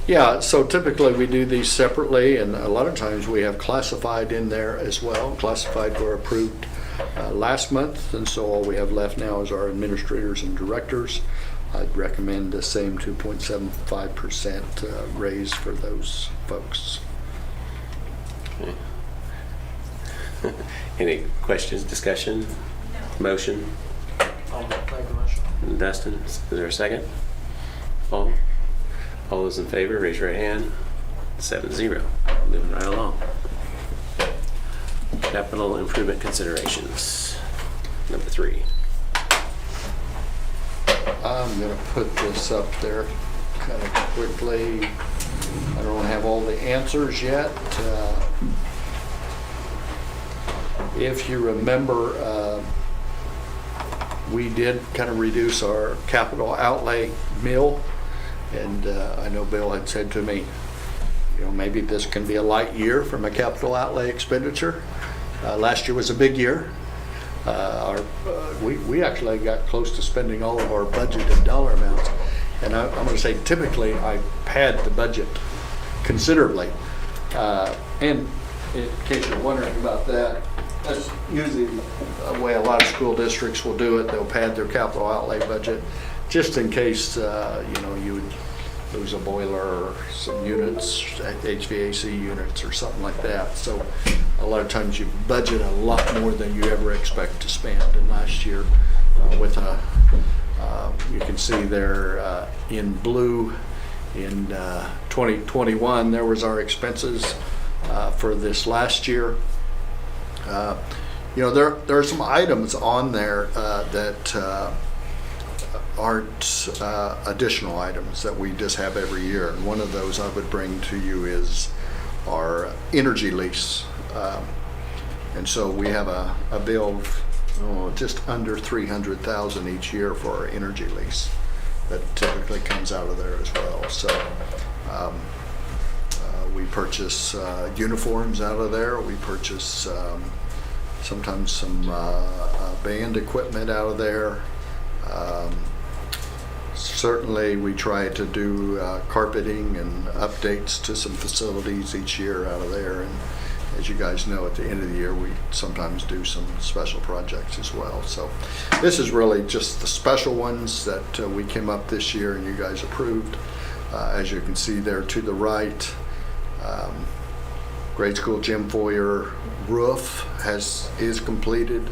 Yeah, so typically we do these separately, and a lot of times we have classified in there as well. Classified were approved last month, and so all we have left now is our administrators and directors. I'd recommend the same 2.75% raise for those folks. Okay. Any questions, discussion, motion? I'll make the motion. Dustin, is there a second? Paul? All those in favor, raise your right hand. 7-0. Moving right along. Capital improvement considerations. Number 3. I'm going to put this up there kind of quickly. I don't have all the answers yet. If you remember, we did kind of reduce our capital outlay mill. And I know Bill had said to me, maybe this can be a light year from a capital outlay expenditure. Last year was a big year. We actually got close to spending all of our budgeted dollar amounts. And I'm going to say typically I pad the budget considerably. And in case you're wondering about that, that's usually the way a lot of school districts will do it. They'll pad their capital outlay budget just in case, you would lose a boiler or some units, HVAC units or something like that. So a lot of times you budget a lot more than you ever expect to spend. And last year you can see there in blue in 2021, there was our expenses for this last year. There are some items on there that aren't additional items that we just have every year. And one of those I would bring to you is our energy lease. And so we have a bill of just under $300,000 each year for our energy lease that typically comes out of there as well. So We purchase uniforms out of there. We purchase sometimes some band equipment out of there. Certainly, we try to do carpeting and updates to some facilities each year out of there. And as you guys know, at the end of the year, we sometimes do some special projects as well. So this is really just the special ones that we came up this year and you guys approved. As you can see there to the right, grade school gym foyer roof is completed.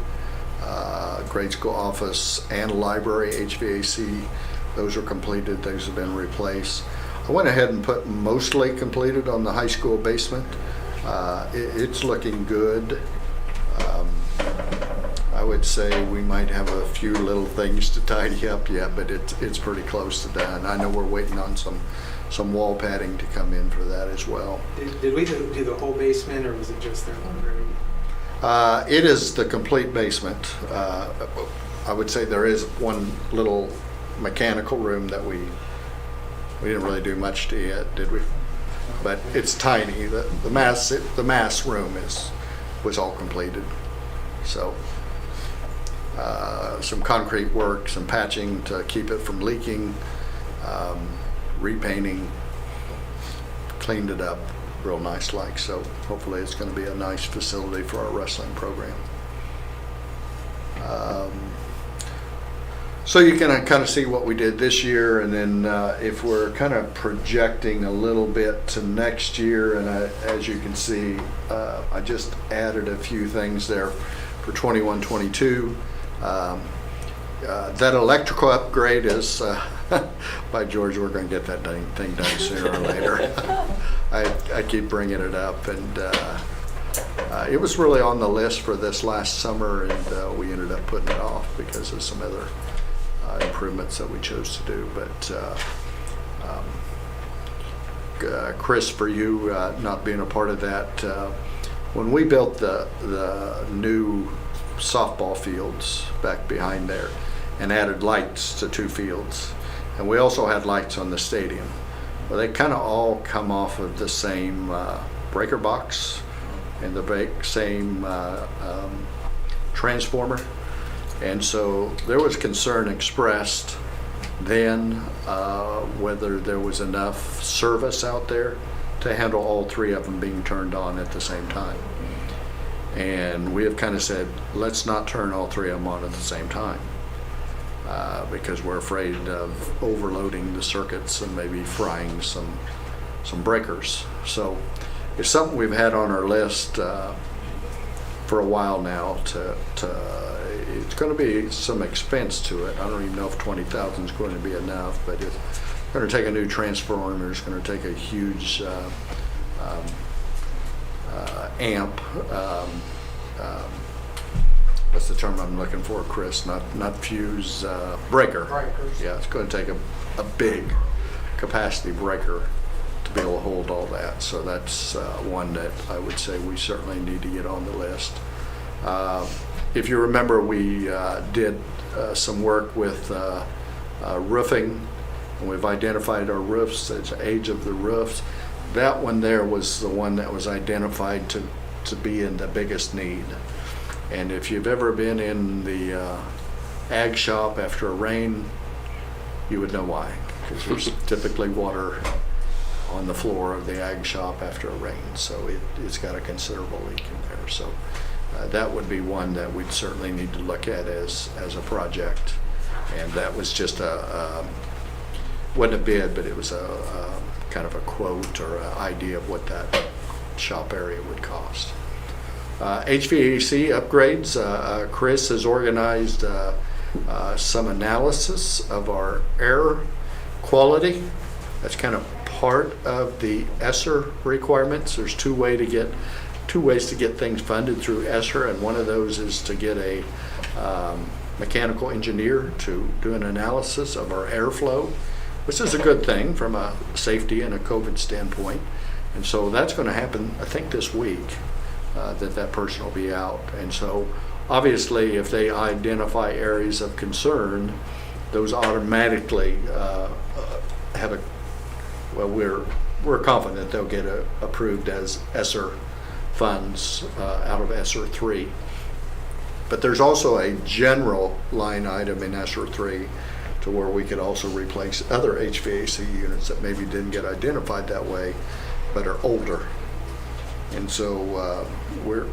Grade school office and library HVAC, those are completed. Those have been replaced. I went ahead and put mostly completed on the high school basement. It's looking good. I would say we might have a few little things to tidy up yet, but it's pretty close to done. I know we're waiting on some wall padding to come in for that as well. Did we do the whole basement, or was it just their one room? It is the complete basement. I would say there is one little mechanical room that we didn't really do much to yet, did we? But it's tiny. The mass room was all completed. So some concrete work, some patching to keep it from leaking, repainting, cleaned it up real nice like. So hopefully it's going to be a nice facility for our wrestling program. So you can kind of see what we did this year, and then if we're kind of projecting a little bit to next year, and as you can see, I just added a few things there for 21-22. That electrical upgrade is, by George, we're going to get that thing done sooner or later. I keep bringing it up, and it was really on the list for this last summer, and we ended up putting it off because of some other improvements that we chose to do. But Chris, for you not being a part of that, when we built the new softball fields back behind there and added lights to 2 fields, and we also had lights on the stadium, well, they kind of all come off of the same breaker box and the same transformer. And so there was concern expressed then whether there was enough service out there to handle all 3 of them being turned on at the same time. And we have kind of said, let's not turn all 3 of them on at the same time because we're afraid of overloading the circuits and maybe frying some breakers. So it's something we've had on our list for a while now. It's going to be some expense to it. I don't even know if 20,000 is going to be enough, but it's going to take a new transformer. It's going to take a huge amp. What's the term I'm looking for, Chris? Not fuse, breaker. Breakers. Yeah, it's going to take a big capacity breaker to be able to hold all that. So that's one that I would say we certainly need to get on the list. If you remember, we did some work with roofing, and we've identified our roofs, the age of the roofs. That one there was the one that was identified to be in the biggest need. And if you've ever been in the ag shop after a rain, you would know why, because there's typically water on the floor of the ag shop after a rain, so it's got a considerable leak in there. So that would be one that we'd certainly need to look at as a project. And that was just wasn't a bid, but it was a kind of a quote or an idea of what that shop area would cost. HVAC upgrades. Chris has organized some analysis of our air quality. That's kind of part of the ESSER requirements. There's two ways to get things funded through ESSER, and one of those is to get a mechanical engineer to do an analysis of our airflow, which is a good thing from a safety and a COVID standpoint. And so that's going to happen, I think, this week, that person will be out. And so obviously if they identify areas of concern, those automatically have we're we're confident they'll get approved as ESSER funds out of ESSER 3. But there's also a general line item in ESSER 3 to where we could also replace other HVAC units that maybe didn't get identified that way, but are older. And so we're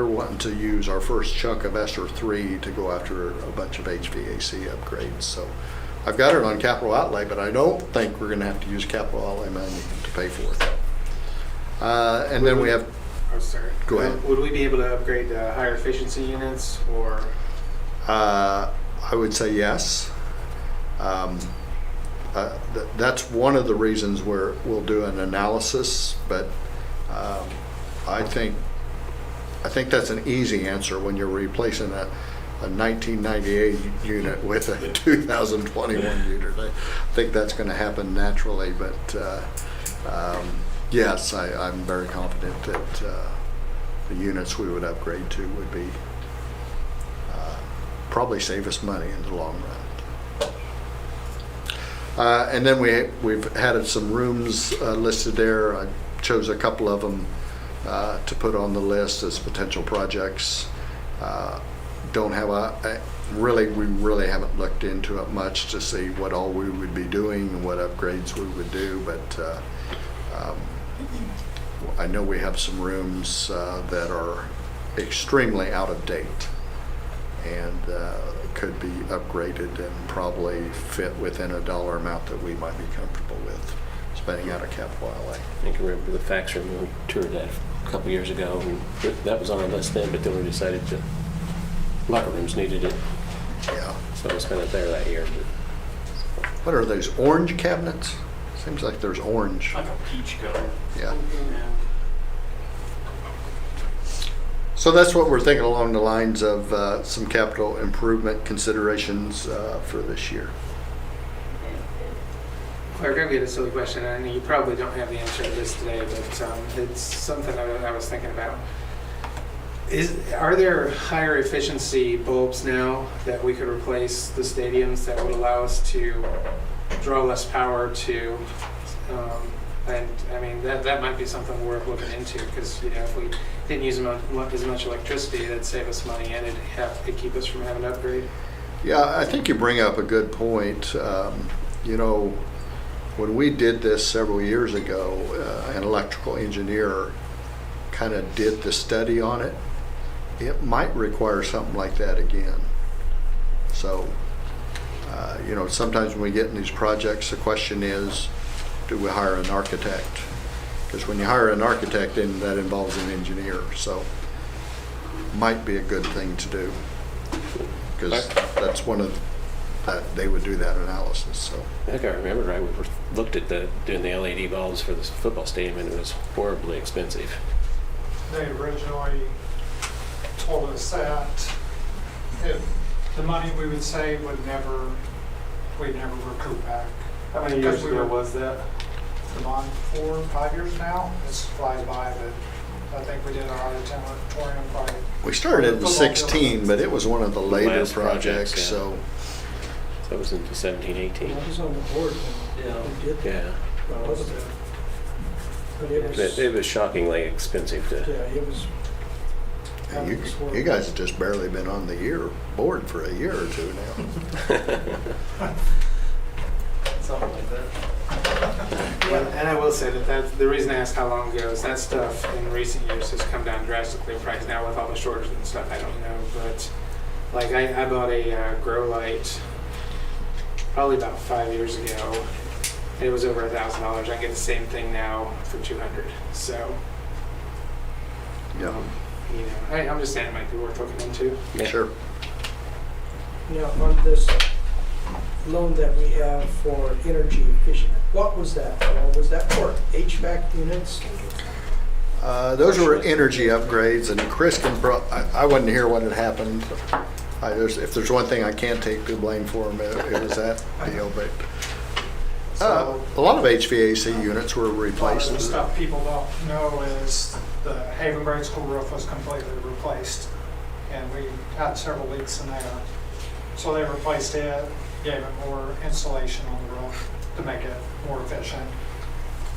wanting to use our first chunk of ESSER 3 to go after a bunch of HVAC upgrades. So I've got it on capital outlay, but I don't think we're going to have to use capital outlay money to pay for it. And then we have. Oh, sorry. Go ahead. Would we be able to upgrade to higher efficiency units, or? I would say yes. That's one of the reasons where we'll do an analysis, but I think that's an easy answer when you're replacing a 1998 unit with a 2021 unit. I think that's going to happen naturally, but yes, I'm very confident that the units we would upgrade to would be probably save us money in the long run. And then we've had some rooms listed there. I chose a couple of them to put on the list as potential projects. Don't have we really haven't looked into it much to see what all we would be doing and what upgrades we would do, but I know we have some rooms that are extremely out of date and could be upgraded and probably fit within a dollar amount that we might be comfortable with spending out of capital outlay. I can remember the fax room, we toured that a couple years ago, and that was on our list then, but then we decided to, locker rooms needed it, Yeah. so we spent it there that year. What are those, orange cabinets? Seems like there's orange. Like a peach color. Yeah. So that's what we're thinking along the lines of some capital improvement considerations for this year. Clark, I've got a silly question, and you probably don't have the answer to this today, but it's something I was thinking about. Are there higher efficiency bulbs now that we could replace the stadiums that would allow us to draw less power to, and I mean, that might be something worth looking into, because if we didn't use as much electricity, that'd save us money, and it'd keep us from having to upgrade. Yeah, I think you bring up a good point. When we did this several years ago, an electrical engineer kind of did the study on it. It might require something like that again. So, sometimes when we get in these projects, the question is, do we hire an architect? Because when you hire an architect, then that involves an engineer. So, might be a good thing to do. Because that's one of they would do that analysis. So I think I remember right, we looked at doing the LED bulbs for the football stadium, and it was horribly expensive. They originally told us that the money we would save we'd never recoup back. How many years ago was that? Come on, 4 or 5 years now. This flies by, but I think we did our auditorium probably. we started in 16, but it was one of the later Last projects, yeah. So So it was into 17, 18. I was on the board when we did that. Yeah. Well, wasn't it? But it was, It was shockingly expensive to. yeah, it was. you guys have just barely been on the board for a year or two now. Something like that. And I will say that the reason I asked how long ago is that stuff in recent years has come down drastically in price. Now with all the shortages and stuff, I don't know, but like I bought a grow light probably about 5 years ago. And it was over $1,000. I can get the same thing now for $200. So, Yeah, I'm just saying it might be worth looking into. Yeah. sure. Now, on this loan that we have for energy efficient, what was that for? Was that for HVAC units? Those were energy upgrades, and Chris I wasn't here when it happened. If there's one thing I can't take the blame for him, it was that deal. But a lot of HVAC units were A lot replaced. of the stuff people don't know is the Haven Grade School roof was completely replaced, and we had several leaks in there. So they replaced it, gave it more insulation on the roof to make it more efficient.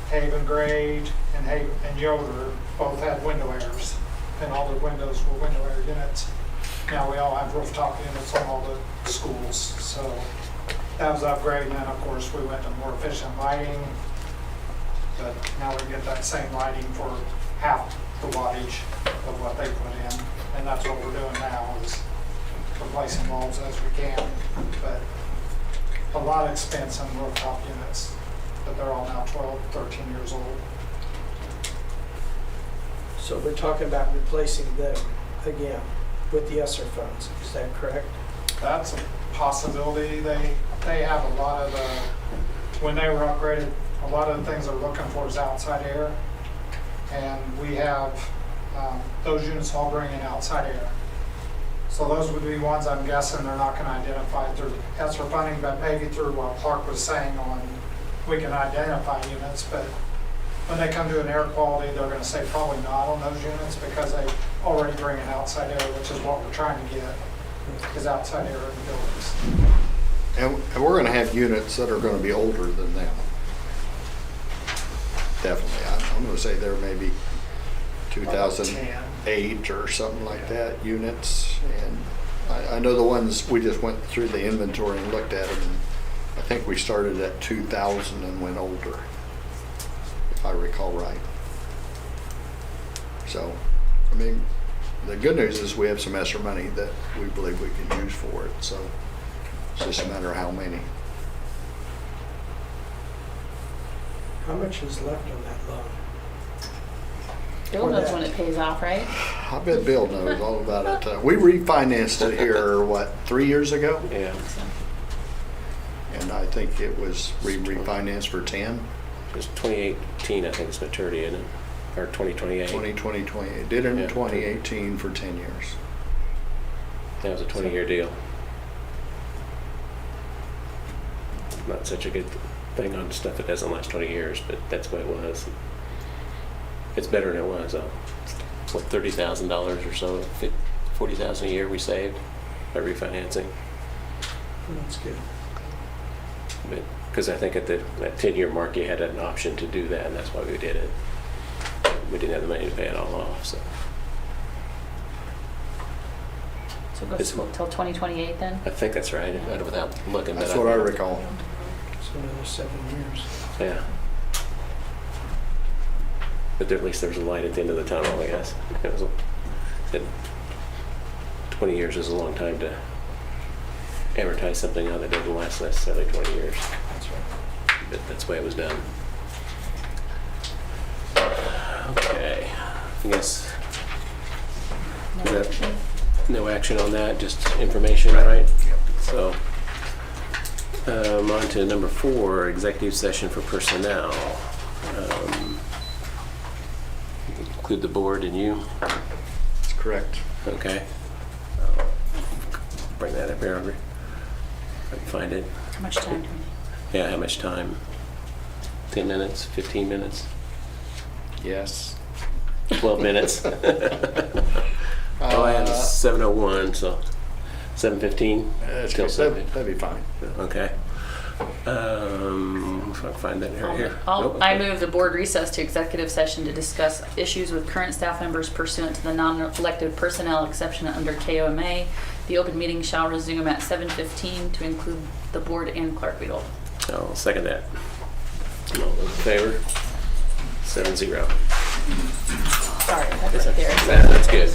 Haven Grade and Yoder both had window airs, and all the windows were window air units. Now we all have rooftop units on all the schools, so that was upgrade. And then of course we went to more efficient lighting, but now we get that same lighting for half the wattage of what they put in, and that's what we're doing now is replacing bulbs as we can, but a lot of expense on rooftop units, but they're all now 12, 13 years old. So we're talking about replacing them again with the ESSER funds, is that correct? That's a possibility. They have a lot of when they were upgraded, a lot of the things they're looking for is outside air, and we have those units all bring in outside air. So those would be ones I'm guessing they're not going to identify through ESSER funding, but maybe through what Clark was saying on we can identify units, but when they come to an air quality, they're going to say probably not on those units because they already bring in outside air, which is what we're trying to get, is outside air in the buildings. And we're gonna have units that are gonna be older than them. Definitely. I'm gonna say there may be 2008 or something like that units. And I know the ones, we just went through the inventory and looked at them. And I think we started at 2000 and went older, if I recall right. So, I mean, the good news is we have some extra money that we believe we can use for it. So it's just a matter of how many. How much is left on that loan? Bill For knows that. when it pays off, right? I bet Bill knows all about it. We refinanced it here, what, 3 years ago? Yeah. And I think it was refinanced for 10, It was 2018, I think it's maturity, isn't it? Or 2028. 2020. It did it in Yeah. 2018 for 10 years. That was a 20-year deal. Not such a good thing on stuff that doesn't last 20 years, but that's what it was. It's better than it was, though. What, $30,000 or so, $40,000 a year we saved by refinancing. That's good. Because I think at that 10-year mark, you had an option to do that, and that's why we did it. We didn't have the money to pay it all off, so. So it goes till 2028 then? I think that's right, without looking. That's but what I recall. So another 7 years. Yeah. But at least there's a light at the end of the tunnel, I guess. It 20 years is a long time to amortize something out that doesn't last necessarily 20 years. That's right. But that's the way it was done. Okay. I guess No that- action? no action on that, just information, right? So, on to number 4, executive session for personnel. Include the board and you. That's correct. Okay. Bring that up here. I can find it. How much time do we need? Yeah, how much time? 10 minutes? 15 minutes? Yes. 12 minutes? Oh, I have 7:01, so 7:15 till 7. That'd be fine. Okay. If I can find that here. Nope. I move the board recess to executive session to discuss issues with current staff members pursuant to the non-elected personnel exception under KOMA. The open meeting shall resume at 7:15 to include the board and Clark Beadle. I'll second that. All those in favor? 7-0. Sorry, that's right there. That's good.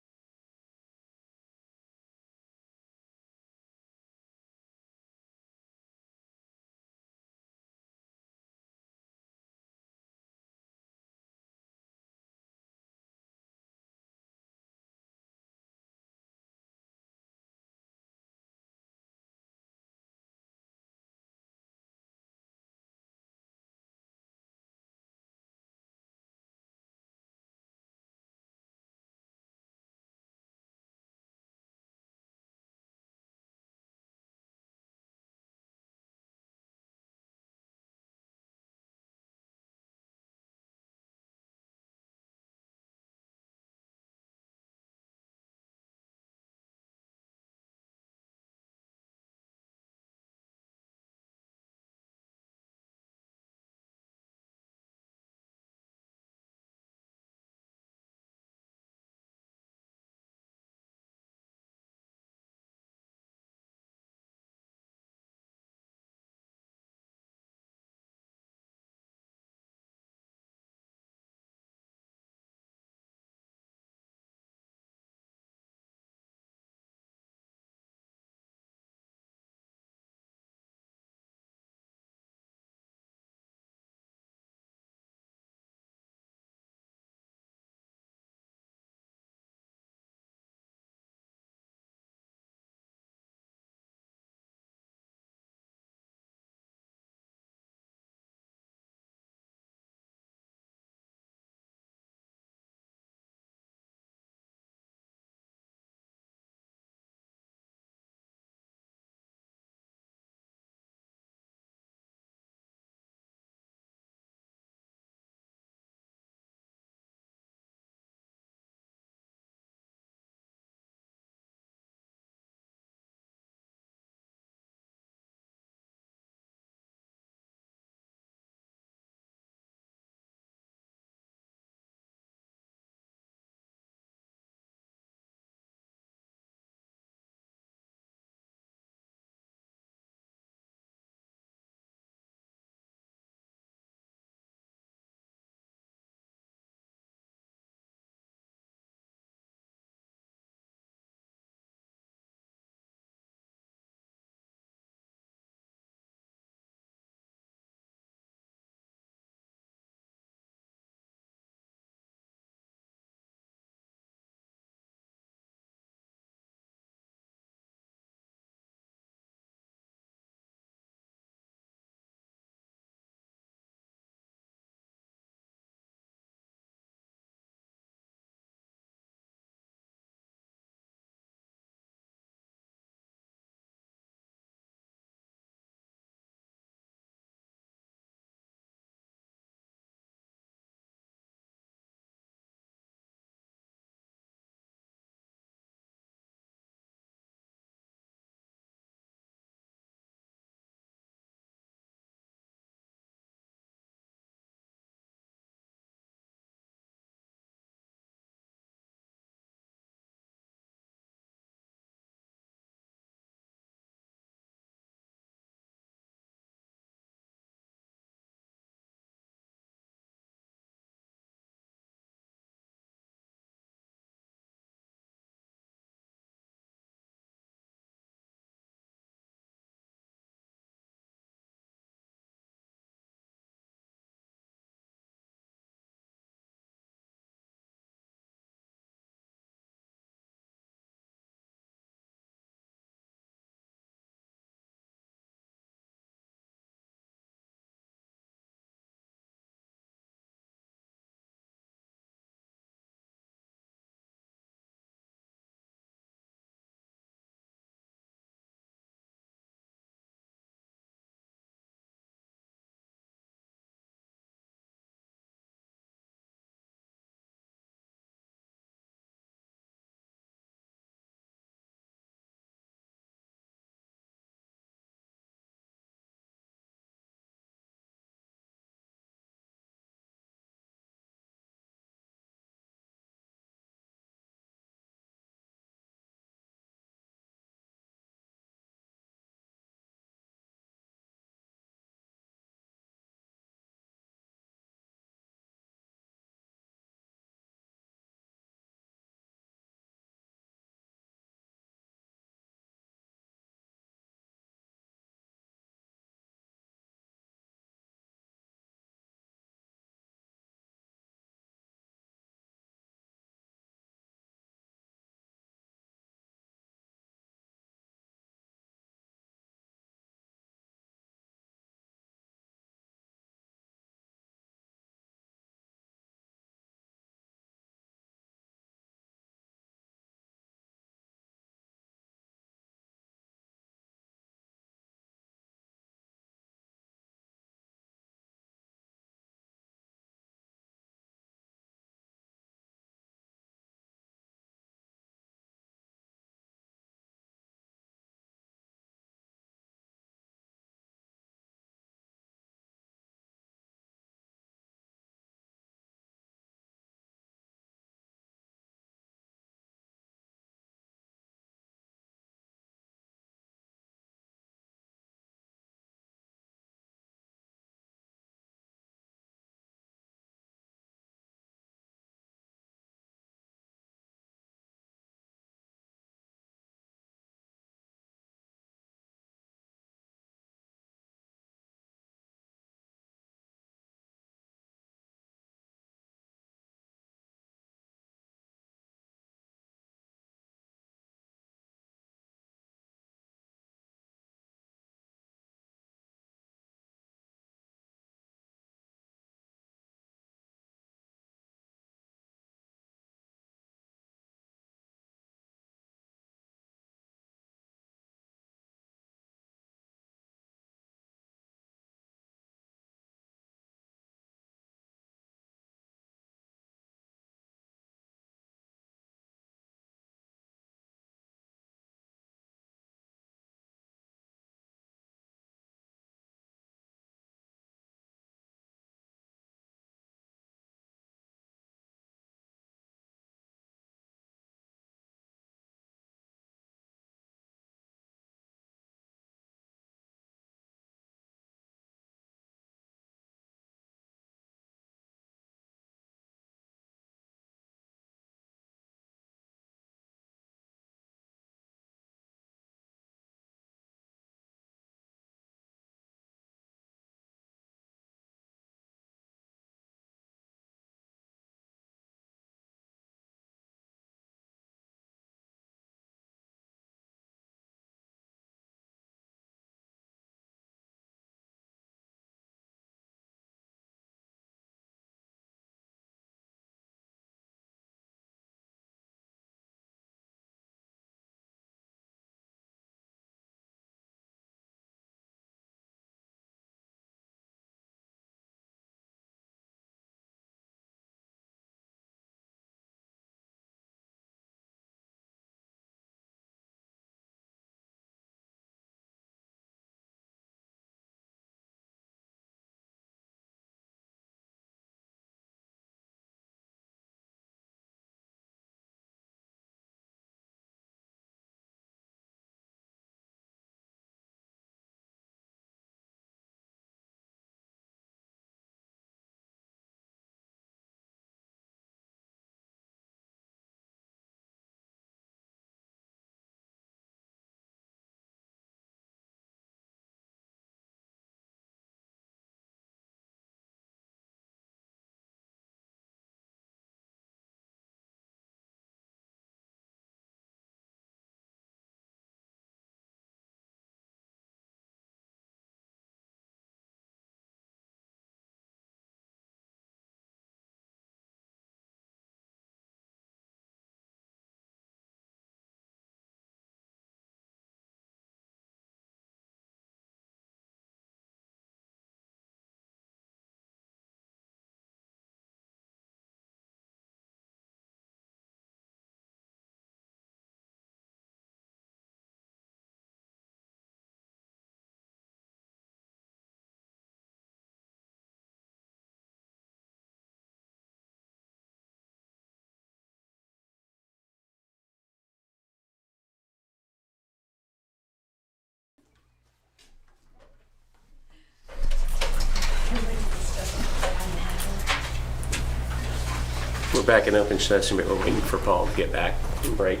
back in open session, but we're waiting for Paul to get back and break.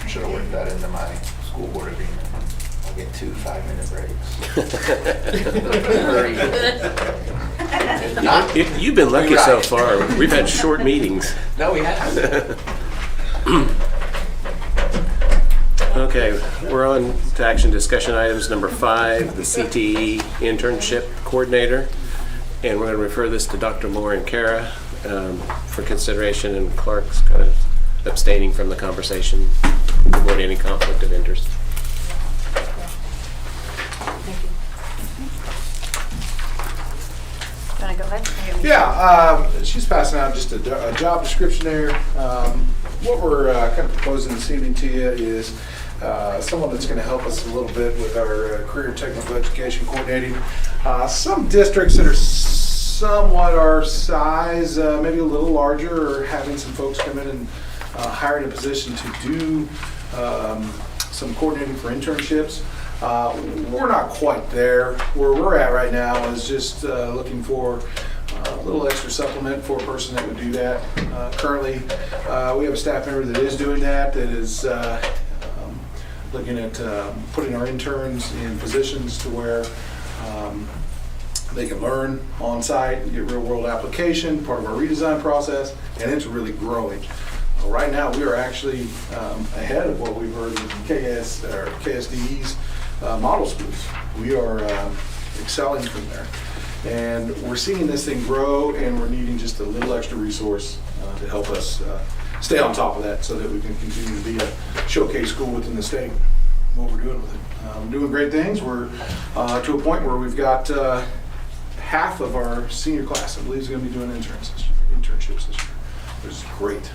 Should have worked that into my school board agreement. I'll get 2 5-minute breaks. You've been lucky so far. We've had short meetings. No, we haven't. Okay, we're on to action discussion items number 5, the CTE internship coordinator. And we're going to refer this to Dr. Lauren Cara for consideration, and Clark's kind of abstaining from the conversation to avoid any conflict of interest. You want to go ahead? Yeah, she's passing out just a job description there. What we're kind of proposing this evening to you is someone that's going to help us a little bit with our career technical education coordinating. Some districts that are somewhat our size, maybe a little larger, are having some folks come in and hiring a position to do some coordinating for internships. We're not quite there. Where we're at right now is just looking for a little extra supplement for a person that would do that. Currently, we have a staff member that is doing that is looking at putting our interns in positions to where they can learn on site, get real world application, part of our redesign process, and it's really growing. Right now, we are actually ahead of what we've heard with KSDE's model schools. We are excelling from there. And we're seeing this thing grow, and we're needing just a little extra resource to help us stay on top of that so that we can continue to be a showcase school within the state. What we're doing with it. We're doing great things. We're to a point where we've got half of our senior class, I believe, is going to be doing internships this year, which is great.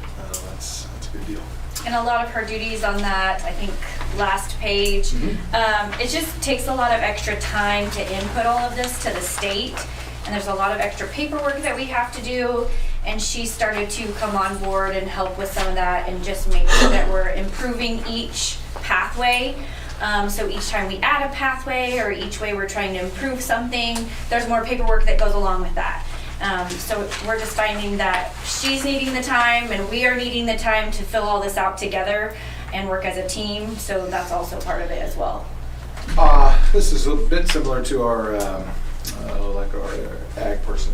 That's a good deal. And a lot of her duties on that, I think, last page. It just takes a lot of extra time to input all of this to the state. And there's a lot of extra paperwork that we have to do. And she started to come on board and help with some of that and just make sure that we're improving each pathway. So each time we add a pathway or each way we're trying to improve something, there's more paperwork that goes along with that. So we're just finding that she's needing the time and we are needing the time to fill all this out together and work as a team. So that's also part of it as well. This is a bit similar to our like our ag person.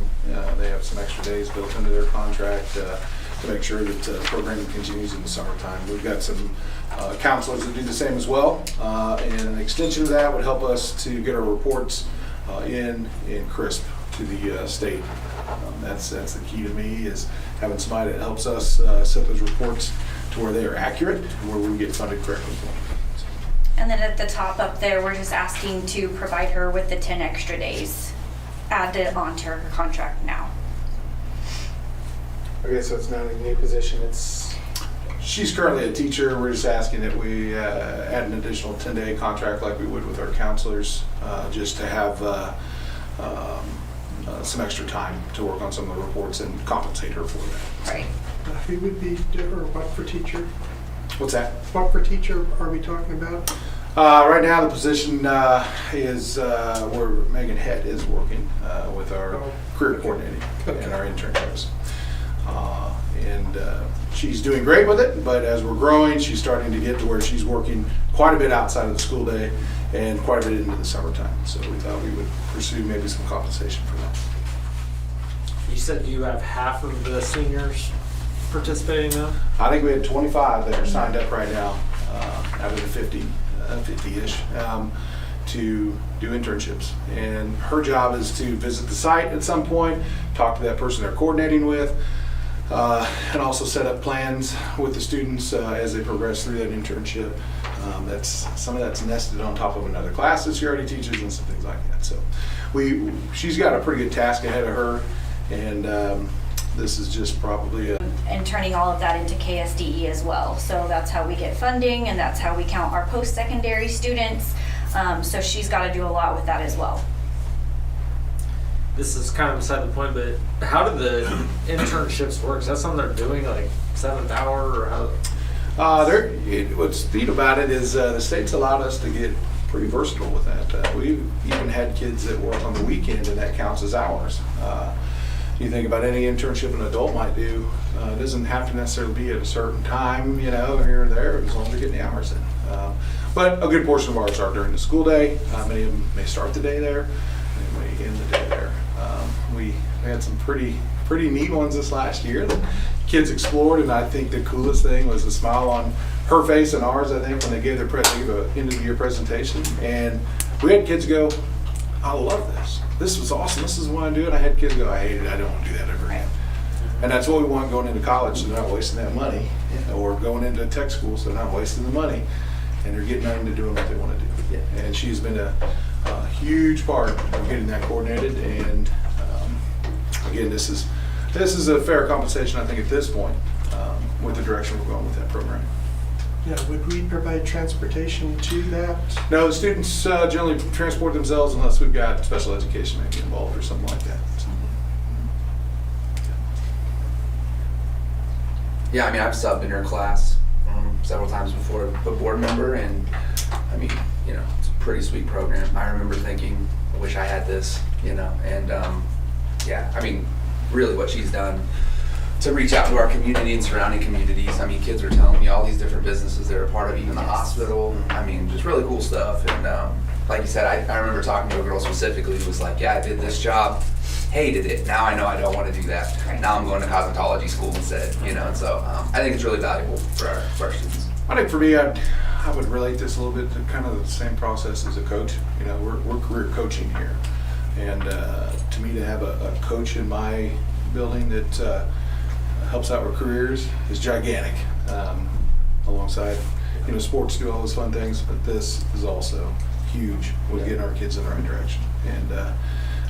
They have some extra days built into their contract to make sure that programming continues in the summertime. We've got some counselors that do the same as well, and an extension of that would help us to get our reports in crisp to the state. That's the key to me, is having somebody that helps us set those reports to where they are accurate and where we can get funded correctly. And then at the top up there, we're just asking to provide her with the 10 extra days added onto her contract now. Okay, so it's not a new position, She's currently a teacher. We're just asking that we add an additional 10-day contract like we would with our counselors, just to have some extra time to work on some of the reports and compensate her for that. Right. Who would be, or what for teacher? What's that? What for teacher are we talking about? Right now the position is where Megan Head is working with our career coordinating and our internships. And she's doing great with it, but as we're growing, she's starting to get to where she's working quite a bit outside of the school day and quite a bit into the summertime. So we thought we would pursue maybe some compensation for that. You said you have half of the seniors participating now? I think we had 25 that are signed up right now out of the 50-ish to do internships. And her job is to visit the site at some point, talk to that person they're coordinating with, and also set up plans with the students as they progress through that internship. Some of that's nested on top of another class that she already teaches and some things like that. So she's got a pretty good task ahead of her, and this is just probably And turning all of that into KSDE as well. So that's how we get funding and that's how we count our post-secondary students. So she's got to do a lot with that as well. This is kind of beside the point, but how do the internships work? Is that something they're doing, like 7th hour, or how? What's neat about it is the state's allowed us to get pretty versatile with that. We've even had kids that work on the weekend, and that counts as hours. You think about any internship an adult might do, it doesn't have to necessarily be at a certain time, here or there, as long as they're getting the hours in. But a good portion of ours are during the school day. Many of them may start the day there, and may end the day there. We had some pretty neat ones this last year that kids explored, and I think the coolest thing was the smile on her face and ours, I think, when they gave their end of the year presentation. And we had kids go, I love this. This was awesome. This is what I do. And I had kids go, I hate it. I don't want to do that ever again. And that's what we want going into college, so they're not wasting that money, or going into tech school, so they're not wasting the money, and they're getting into doing what they want to do. And she's been a huge part of getting that coordinated. And again, this is a fair compensation, I think, at this point, with the direction we're going with that program. Yeah, would we provide transportation to that? No, the students generally transport themselves unless we've got special education maybe involved or something like that. Yeah, I mean, I've subbed in her class several times before, a board member, and I mean, it's a pretty sweet program. I remember thinking, I wish I had this, and yeah, I mean, really what she's done to reach out to our community and surrounding communities. I mean, kids are telling me all these different businesses they're a part of, even the hospital. I mean, just really cool stuff. And like you said, I remember talking to a girl specifically who was like, yeah, I did this job, hated it. Now I know I don't want to do that. Now I'm going to cosmetology school instead, and so I think it's really valuable for our students. I think for me, I would relate this a little bit to kind of the same process as a coach. We're career coaching here. And to me, to have a coach in my building that helps out with careers is gigantic. Alongside, sports do all those fun things, but this is also huge with getting our kids in the right direction. And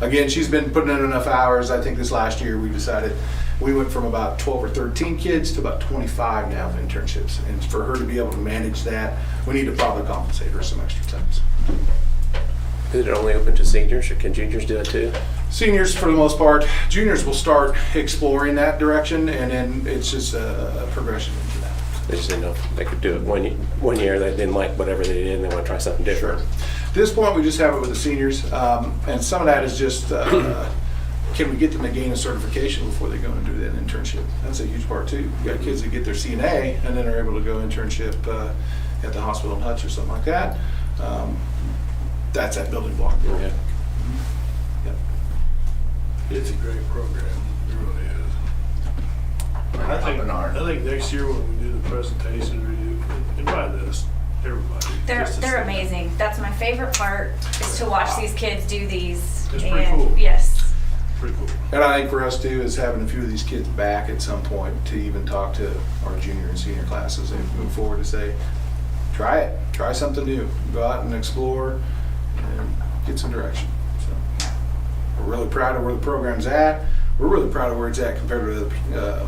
again, she's been putting in enough hours. I think this last year we decided we went from about 12 or 13 kids to about 25 now of internships. And for her to be able to manage that, we need to probably compensate her some extra times. Is it only open to seniors, or can juniors do it too? Seniors, for the most part. Juniors will start exploring that direction, and then it's just a progression into that. They just didn't know if they could do it one year. They didn't like whatever they did, and they want to try something different. At this point, we just have it with the seniors, and some of that is just can we get them to gain a certification before they go and do that internship? That's a huge part too. You got kids that get their CNA and then are able to go internship at the hospital in Hutch or something like that. That's that building block. Yeah. Yep. It's a great program. It really is. I think next year when we do the presentation, we invite us, everybody. They're amazing. That's my favorite part, is to watch these kids do these. It's pretty cool. Yes. Pretty cool. And I think for us too is having a few of these kids back at some point to even talk to our junior and senior classes and move forward to say, try it, try something new, go out and explore and get some direction. So we're really proud of where the program's at. We're really proud of where it's at compared to the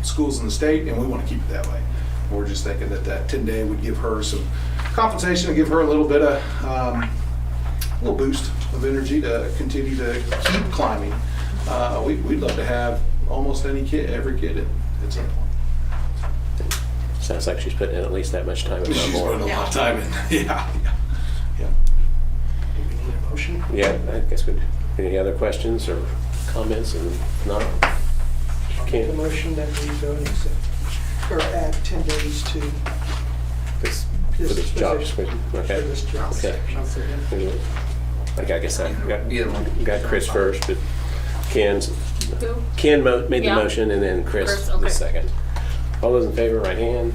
schools in the state, and we want to keep it that way. We're just thinking that 10-day would give her some compensation and give her a little bit of a little boost of energy to continue to keep climbing. We'd love to have almost every kid at some point. Sounds like she's putting in at least that much time, if not She's more. putting a lot of time in. Yeah. Do we need a motion? Yeah, I guess we. Any other questions or comments? And if not, I'll make a motion that we go and accept, or add 10 days to this, for this job position. description. Okay. For this job. Okay. I guess I Either one. got Chris first, but Ken made the Yeah. motion, and then Chris okay. the second. All those in favor, right hand.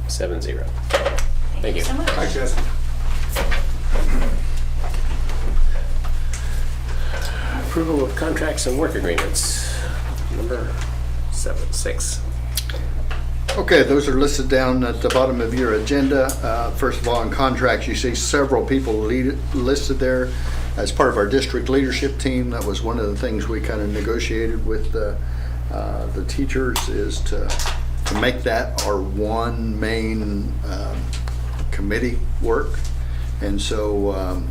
7-0. Thank you. So much. Thanks, Jesse. Approval of contracts and work agreements. Number 6. Okay, those are listed down at the bottom of your agenda. First of all, in contracts, you see several people listed there as part of our district leadership team. That was one of the things we kind of negotiated with the teachers, is to make that our one main committee work. And so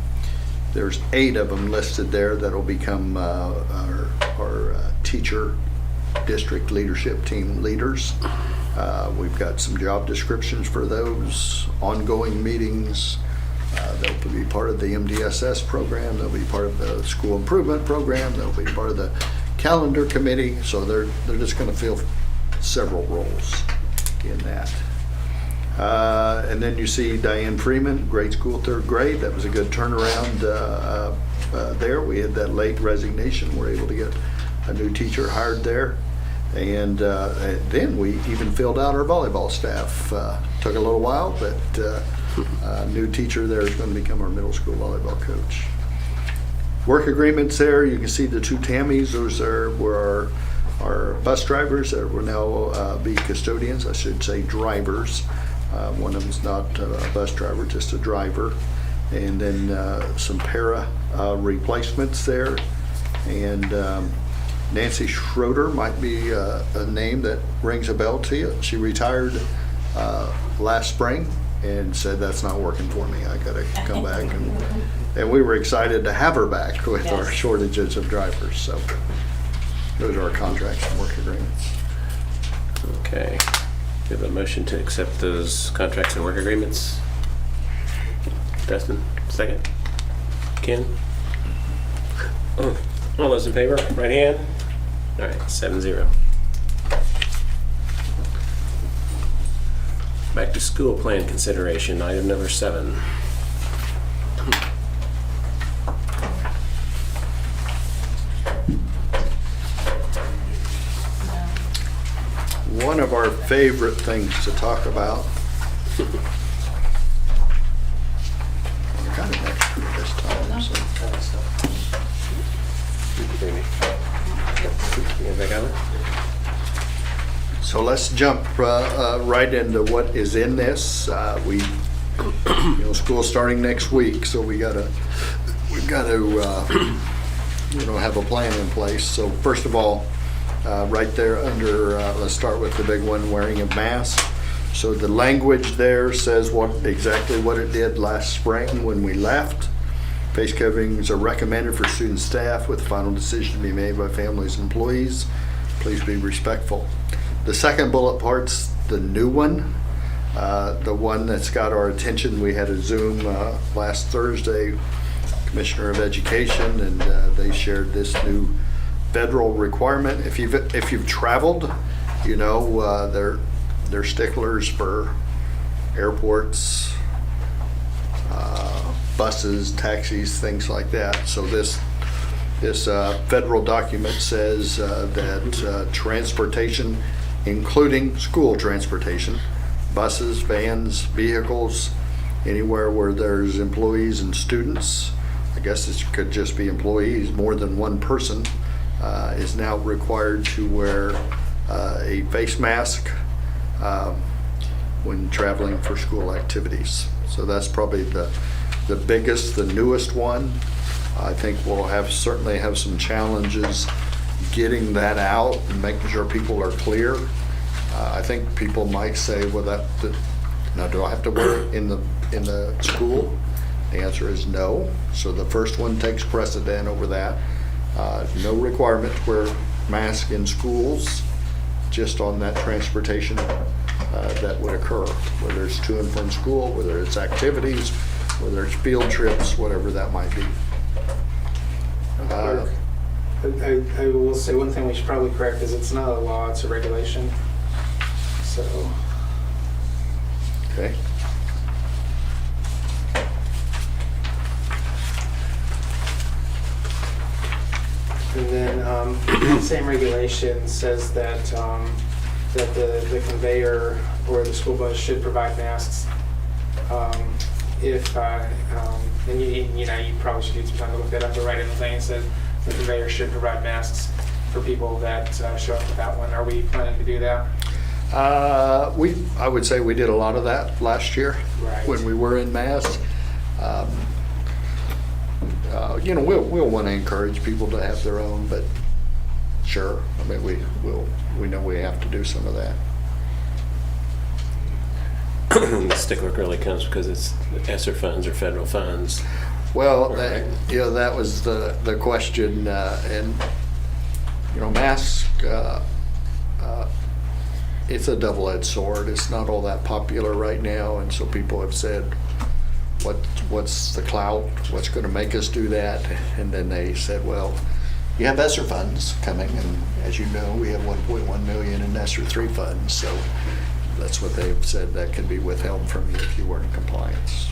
there's 8 of them listed there that'll become our teacher district leadership team leaders. We've got some job descriptions for those, ongoing meetings. They'll be part of the MDSS program, they'll be part of the school improvement program, they'll be part of the calendar committee, so they're just going to fill several roles in that. And then you see Diane Freeman, grade school, 3rd grade. That was a good turnaround there. We had that late resignation. We're able to get a new teacher hired there. And then we even filled out our volleyball staff. Took a little while, but a new teacher there is going to become our middle school volleyball coach. Work agreements there, you can see the 2 Tammys. Those were our bus drivers that will now be custodians, I should say drivers. One of them's not a bus driver, just a driver. And then some para replacements there. And Nancy Schroeder might be a name that rings a bell to you. She retired last spring and said, that's not working for me, I gotta come back. And we were excited to have her back with our shortages of drivers. So those are our contracts and work agreements. Okay. We have a motion to accept those contracts and work agreements. Dustin, second. Ken? All those in favor, right hand. All right, 7-0. Back to school plan consideration, item number 7. One of our favorite things to talk about. I got an extra this time. So let's jump right into what is in this. School's starting next week, so we've got to have a plan in place. So first of all, right there under, let's start with the big one, wearing a mask. So the language there says exactly what it did last spring when we left. Face coverings are recommended for student staff with final decision to be made by families and employees. Please be respectful. The second bullet part's the new one, the one that's got our attention. We had a Zoom last Thursday, Commissioner of Education, and they shared this new federal requirement. If you've traveled, you know they're sticklers for airports, buses, taxis, things like that. So this federal document says that transportation, including school transportation, buses, vans, vehicles, anywhere where there's employees and students, I guess it could just be employees, more than one person, is now required to wear a face mask when traveling for school activities. So that's probably the biggest, the newest one. I think we'll certainly have some challenges getting that out and making sure people are clear. I think people might say, well, now do I have to wear it in the school? The answer is no. So the first one takes precedent over that. No requirement to wear masks in schools, just on that transportation that would occur, whether it's to and from school, whether it's activities, whether it's field trips, whatever that might be. I will say one thing we should probably correct is it's not a law, it's a regulation. So. Okay. And then same regulation says that that the conveyor or the school bus should provide masks. If and you probably should do some time to look that up, but right in the thing it says the conveyor should provide masks for people that show up without one. Are we planning to do that? I would say we did a lot of that last year, right, when we were in masks. We'll want to encourage people to have their own, but sure, I mean, we know we have to do some of that. The stickler really comes because it's ESSER funds or federal funds. Well, right. That was the question, and masks. it's a double-edged sword. It's not all that popular right now, and so people have said, what's the clout? What's going to make us do that? And then they said, well, you have ESSER funds coming, and as you know, we have 1.1 million in ESSER 3 funds, so that's what they've said, that could be withheld from you if you weren't in compliance.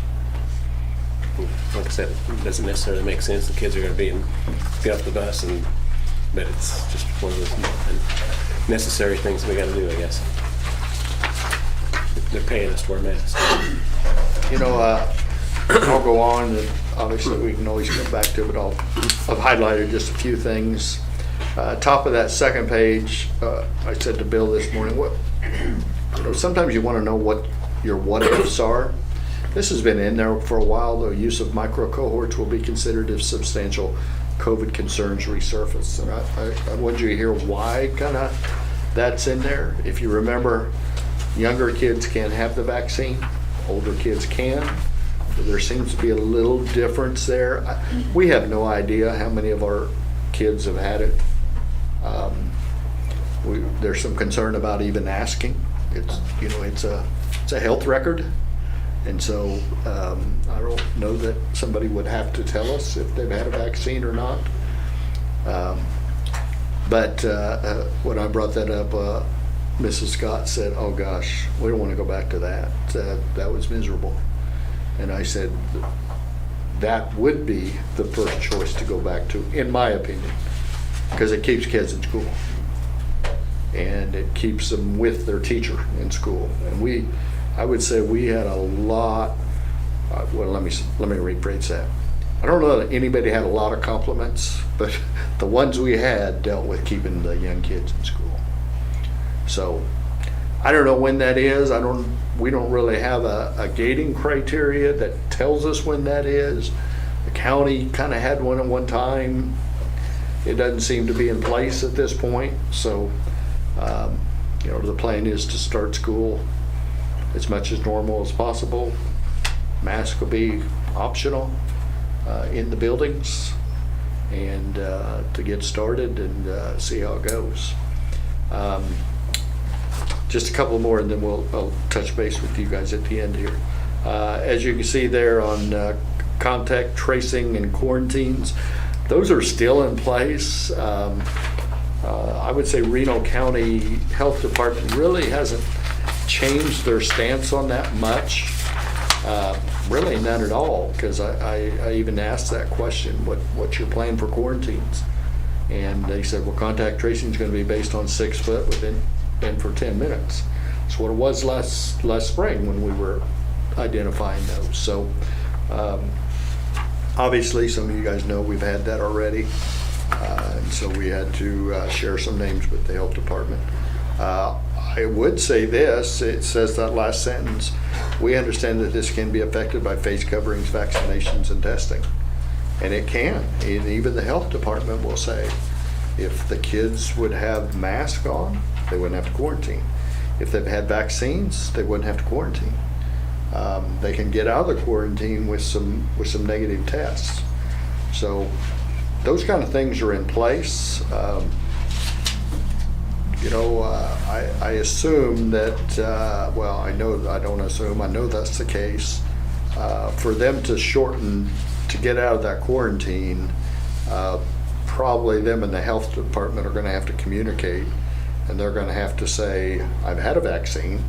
Like I said, it doesn't necessarily make sense. The kids are going to get off the bus, but it's just one of those necessary things we got to do, I guess. They're paying us to wear masks. You know, I'll go on, and obviously we can always come back to it, but I've highlighted just a few things. Top of that second page, I said to Bill this morning, sometimes you want to know what your what-ifs are. This has been in there for a while. The use of micro cohorts will be considered if substantial COVID concerns resurface. And I want you to hear why kind of that's in there. If you remember, younger kids can't have the vaccine, older kids can. There seems to be a little difference there. We have no idea how many of our kids have had it. There's some concern about even asking. It's a health record, and so I don't know that somebody would have to tell us if they've had a vaccine or not. But when I brought that up, Mrs. Scott said, "Oh gosh, we don't want to go back to that. That was miserable." And I said, that would be the first choice to go back to, in my opinion, because it keeps kids in school. And it keeps them with their teacher in school. And I would say we had a lot, well, let me rephrase that. I don't know that anybody had a lot of compliments, but the ones we had dealt with keeping the young kids in school. So I don't know when that is. We don't really have a gating criteria that tells us when that is. The county kind of had one at one time. It doesn't seem to be in place at this point. So, the plan is to start school as much as normal as possible. Masks will be optional in the buildings, and to get started and see how it goes. Just a couple more, and then I'll touch base with you guys at the end here. As you can see there on contact tracing and quarantines, those are still in place. I would say Reno County Health Department really hasn't changed their stance on that much. Really none at all, because I even asked that question, what's your plan for quarantines? And they said, well, contact tracing is going to be based on 6 foot within and for 10 minutes. That's what it was last spring when we were identifying those. So obviously some of you guys know we've had that already. And so we had to share some names with the health department. I would say this, it says that last sentence, we understand that this can be affected by face coverings, vaccinations, and testing. And it can. And even the health department will say, if the kids would have masks on, they wouldn't have to quarantine. If they've had vaccines, they wouldn't have to quarantine. They can get out of the quarantine with some negative tests. So those kind of things are in place. I assume that, well, I don't assume, I know that's the case. For them to shorten, to get out of that quarantine, probably them and the health department are going to have to communicate, and they're going to have to say, I've had a vaccine,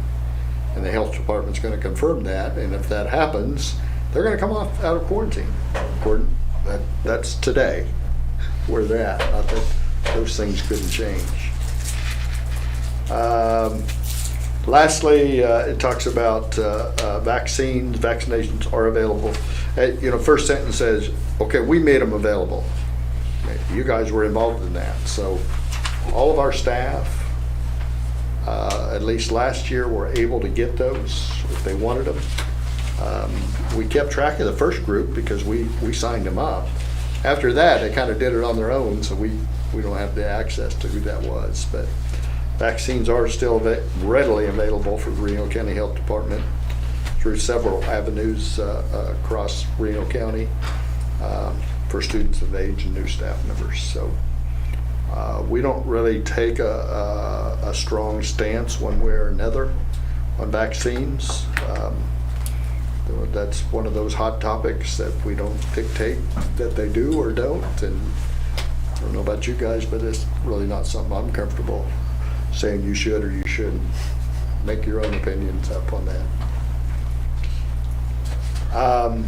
and the health department's going to confirm that, and if that happens, they're going to come out of quarantine. That's today where they're at. Not that those things couldn't change. Lastly, it talks about vaccines. Vaccinations are available. First sentence says, okay, we made them available. You guys were involved in that. So all of our staff, at least last year, were able to get those if they wanted them. We kept track of the first group because we signed them up. After that, they kind of did it on their own, so we don't have the access to who that was. But vaccines are still readily available for the Reno County Health Department through several avenues across Reno County for students of age and new staff members. So we don't really take a a strong stance one way or another on vaccines. That's one of those hot topics that we don't dictate that they do or don't. And I don't know about you guys, but it's really not something I'm comfortable saying you should or you shouldn't. Make your own opinions up on that.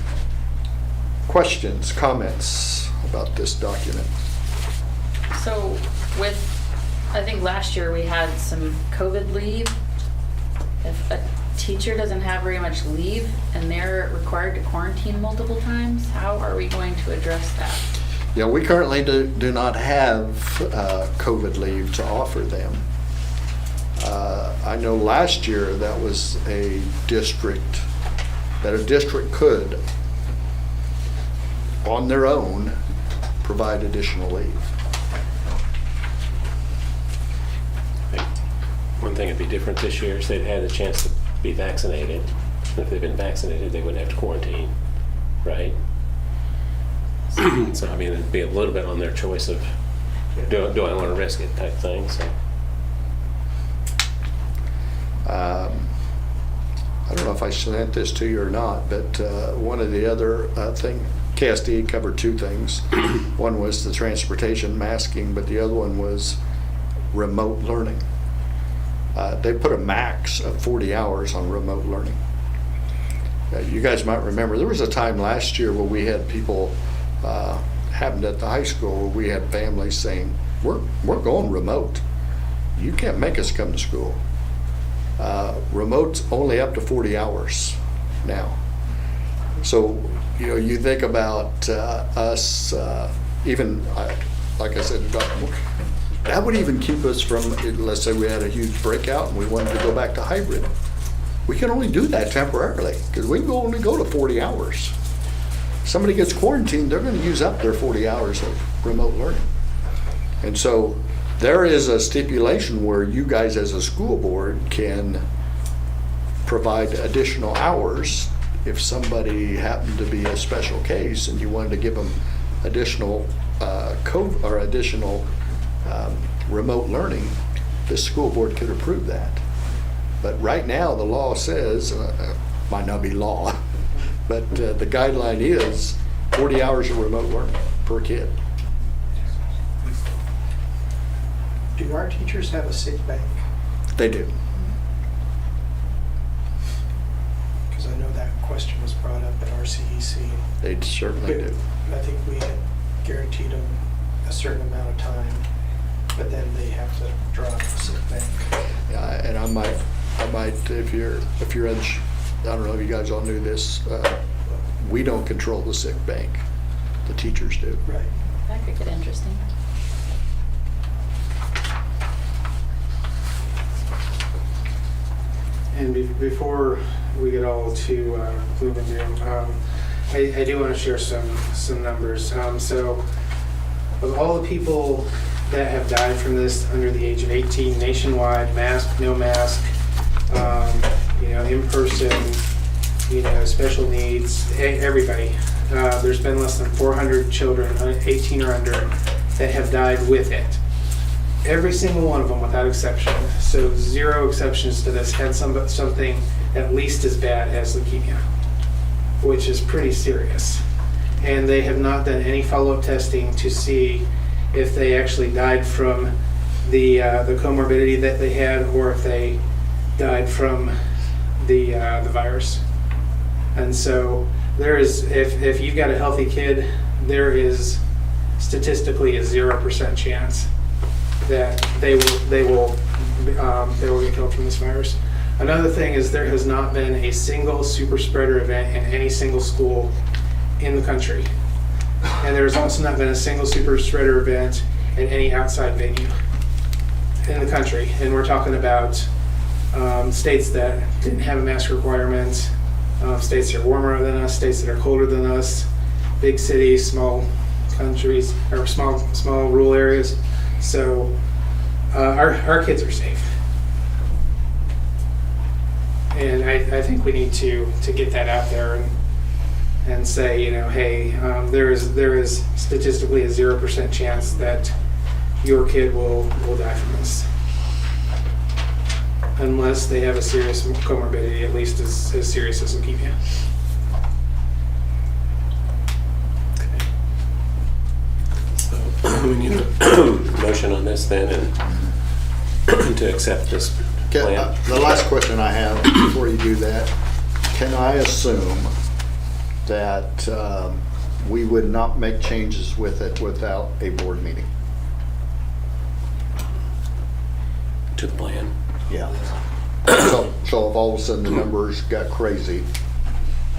Questions, comments about this document? So with, I think last year we had some COVID leave. If a teacher doesn't have very much leave and they're required to quarantine multiple times, how are we going to address that? Yeah, we currently do not have COVID leave to offer them. I know last year that was a district could, on their own, provide additional leave. One thing that'd be different this year is they'd had a chance to be vaccinated. If they've been vaccinated, they wouldn't have to quarantine, right? So, I mean, it'd be a little bit on their choice of, do I want to risk it type thing, so. I don't know if I sent this to you or not, but one of the other thing, KSD covered two things. One was the transportation masking, but the other one was remote learning. They put a max of 40 hours on remote learning. You guys might remember there was a time last year where we had people, happened at the high school, where we had families saying, we're going remote. You can't make us come to school. Remote's only up to 40 hours now. So, you know, you think about us, even, like I said, that would even keep us from, let's say we had a huge breakout and we wanted to go back to hybrid. We can only do that temporarily because we can only go to 40 hours. Somebody gets quarantined, they're going to use up their 40 hours of remote learning. And so there is a stipulation where you guys as a school board can provide additional hours if somebody happened to be a special case and you wanted to give them additional COVID or additional remote learning, the school board could approve that. But right now the law says, might not be law, but the guideline is 40 hours of remote learning per kid. Do our teachers have a sick bank? They do. Because I know that question was brought up at RCEC. They certainly do. I think we had guaranteed them a certain amount of time, but then they have to draw up the sick bank. Yeah, and I might, if you're, I don't know if you guys all knew this, we don't control the sick bank. The teachers do. Right. That could get interesting. And before we get all to gloom and doom, I do want to share some numbers. So of all the people that have died from this under the age of 18 nationwide, mask, no mask, in person, special needs, everybody, there's been less than 400 children, 18 or under, that have died with it. Every single one of them, without exception, so 0 exceptions to this, had something at least as bad as leukemia, which is pretty serious. And they have not done any follow-up testing to see if they actually died from the comorbidity that they had, or if they died from the virus. And so there is, if you've got a healthy kid, there is statistically a 0% chance that they will get killed from this virus. Another thing is there has not been a single super spreader event in any single school in the country. And there's also not been a single super spreader event in any outside venue in the country. And we're talking about states that didn't have a mask requirement, states that are warmer than us, states that are colder than us, big cities, small countries, or small rural areas. So our kids are safe. And I think we need to get that out there and say, hey, there is statistically a 0% chance that your kid will die from this. unless they have a serious comorbidity, at least as serious as leukemia. We need a motion on this then, and to accept this plan. The last question I have before you do that, can I assume that we would not make changes with it without a board meeting? To the plan. Yeah. So if all of a sudden the numbers got crazy,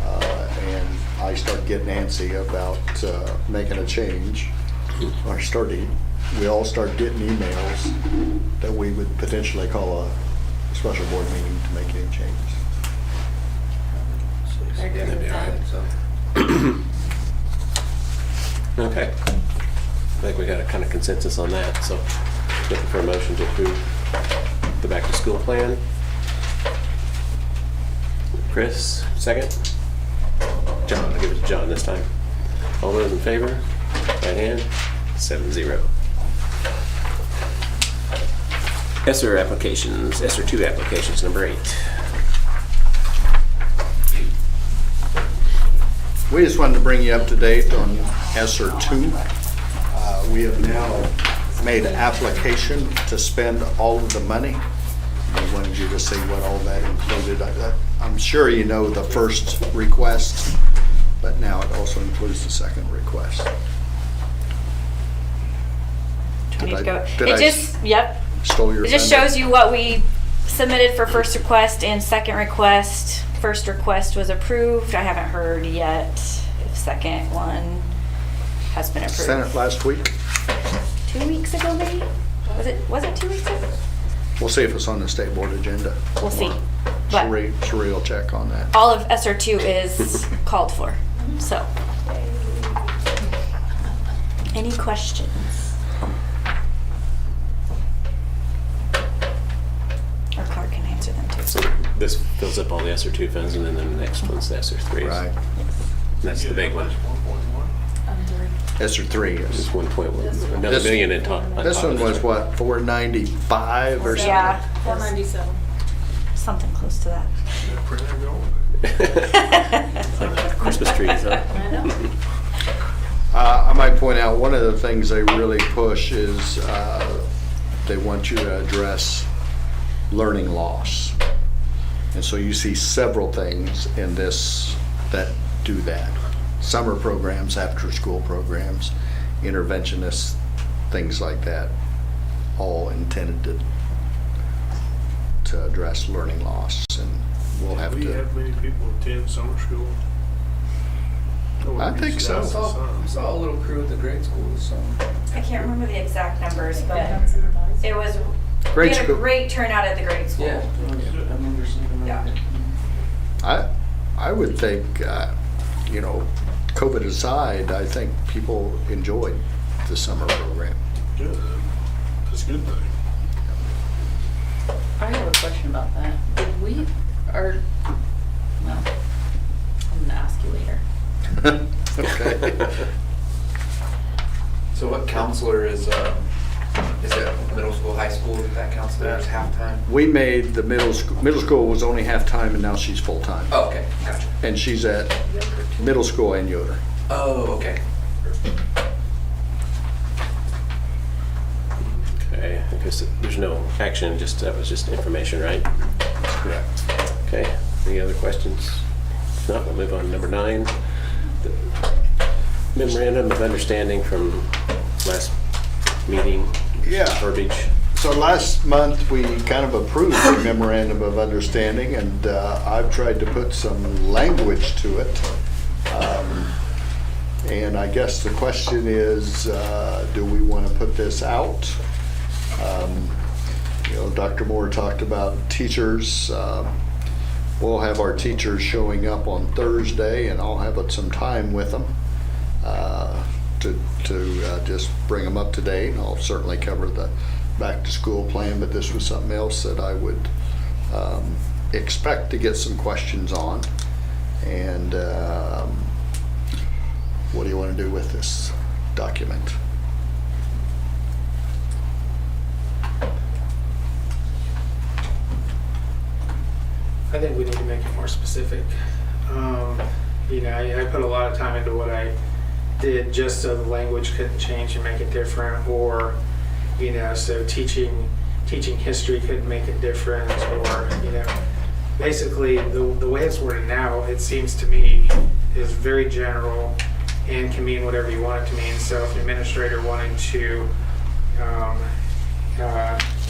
and I start getting antsy about making a change, or we all start getting emails that we would potentially call a special board meeting to make any changes. I agree with that. Okay. I think we got a kind of consensus on that, so looking for a motion to approve the back to school plan. Chris, second. John, I'll give it to John this time. All those in favor? Right hand, 7-0. ESSER applications, ESSER 2 applications, number 8. We just wanted to bring you up to date on ESSER 2. We have now made an application to spend all of the money. I wanted you to see what all that included. I'm sure you know the first request, but now it also includes the second request. Stole your It just thunder? shows you what we submitted for first request and second request. First request was approved. I haven't heard yet if second one has been approved. Sent it last week. 2 weeks ago, maybe? Was it 2 weeks ago? We'll see if it's on the state board agenda. We'll see. But Sheree will check on that. all of ESSER 2 is called for, so. Any questions? Or Clark can answer them too. So this fills up all the ESSER 2 funds, and then the next one's the ESSER 3. Right. That's the big one. ESSER 3 It's is. 1.1, another This- million in top. on This top one of was it. what, 495 or something? Yeah, 497. something close to that. Christmas trees, huh? I know. I might point out, one of the things they really push is they want you to address learning loss. And so you see several things in this that do that. Summer programs, after-school programs, interventionists, things like that, all intended to address learning loss. And we'll have Do we to, have many people attend summer school? I think so. I saw a little crew at the grade school this summer. I can't remember the exact numbers, but it was, we Grade had a school. great turnout at the grade school. Yeah. I remember seeing Yeah. I would think, COVID aside, I think people enjoyed the summer program. Good. That's a good thing. I have a question about that. Did we, or, no, I'm gonna ask you later. Okay. So what counselor is it middle school, high school, that counselor is halftime? We made the middle school was only half-time, and now she's full-time. Oh, okay, gotcha. And she's at middle school and Yoder. Oh, okay. Okay, I guess there's no action, that was just information, right? That's correct. Okay, any other questions? If not, we'll move on to number 9. The memorandum of understanding from last meeting. Yeah. Verbiage. So last month, we kind of approved the memorandum of understanding, and I've tried to put some language to it. And I guess the question is, do we want to put this out? Dr. Moore talked about teachers. We'll have our teachers showing up on Thursday, and I'll have some time with them to just bring them up to date. And I'll certainly cover the back-to-school plan, but this was something else that I would expect to get some questions on. And what do you want to do with this document? I think we need to make it more specific. You know, I put a lot of time into what I did just so the language couldn't change and make it different, or, you know, so teaching history couldn't make it different, or, you know, basically the way it's worded now, it seems to me, is very general and can mean whatever you want it to mean. So if an administrator wanted to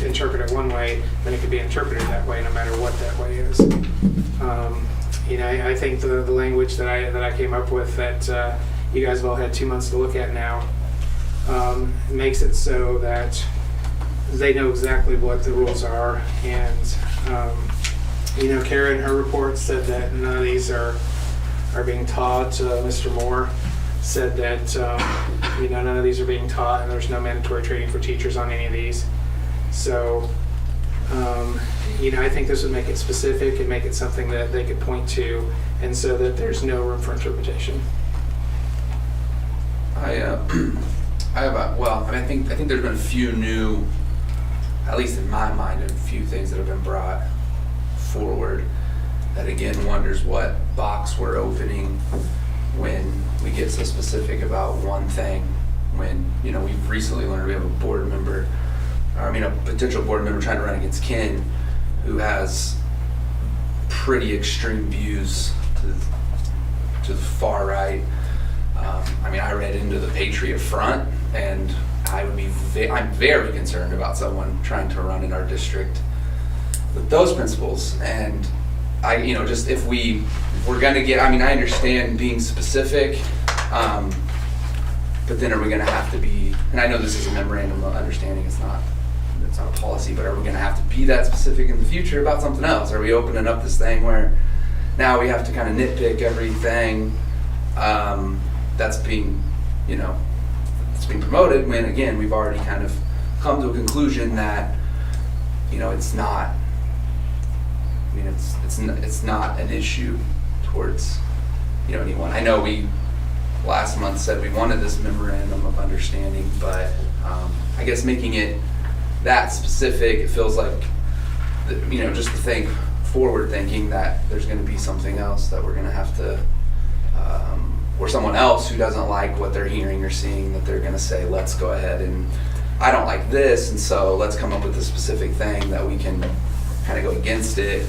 interpret it one way, then it could be interpreted that way, no matter what that way is. You know, I think the language that I came up with, that you guys have all had 2 months to look at now, makes it so that they know exactly what the rules are. And you know, Kara in her report said that none of these are being taught. Mr. Moore said that you know, none of these are being taught, and there's no mandatory training for teachers on any of these. So you know, I think this would make it specific and make it something that they could point to, and so that there's no room for interpretation. I think there's been a few new, at least in my mind, a few things that have been brought forward that again wonders what box we're opening when we get so specific about one thing. When, you know, we've recently learned we have a board member, a potential board member trying to run against Ken, who has pretty extreme views to the far right. I read into the Patriot Front, and I'm very concerned about someone trying to run in our district with those principles. And just if we're gonna get, I understand being specific, but then are we gonna have to be, and I know this is a memorandum of understanding, it's not a policy, but are we gonna have to be that specific in the future about something else? Are we opening up this thing where now we have to kind of nitpick everything that's being, it's being promoted, when again, we've already kind of come to a conclusion that, it's not, it's not an issue towards, anyone. I know we last month said we wanted this memorandum of understanding, but I guess making it that specific, it feels like, just to think forward thinking that there's going to be something else that we're going to have to, or someone else who doesn't like what they're hearing or seeing, that they're going to say, let's go ahead and I don't like this, and so let's come up with a specific thing that we can kind of go against it.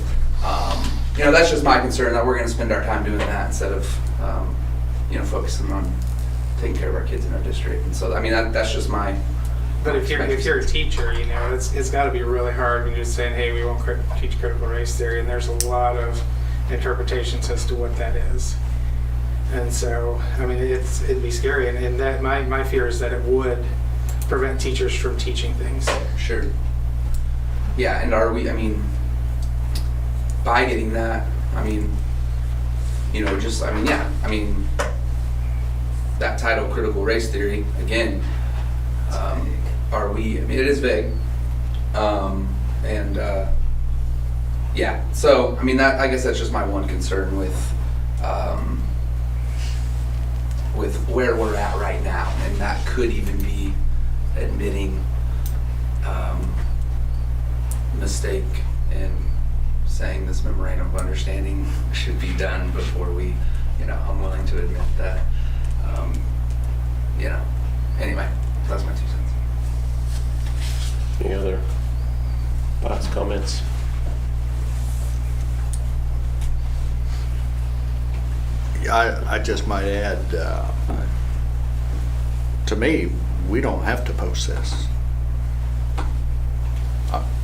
That's just my concern, that we're going to spend our time doing that instead of, focusing on taking care of our kids in our district. And so, that's just my. But if you're a teacher, it's got to be really hard when you're just saying, hey, we won't teach critical race theory, and there's a lot of interpretations as to what that is. And so, it'd be scary, and that my fear is that it would prevent teachers from teaching things. Sure. Yeah, and are we, by getting that, that title, critical race theory, again, are we, it is vague, so, that, I guess that's just my one concern with where we're at right now, and that could even be admitting mistake and saying this memorandum of understanding should be done before we, I'm willing to admit that, anyway, that's my 2 cents. Any other thoughts, comments? I just might add, to me, we don't have to post this.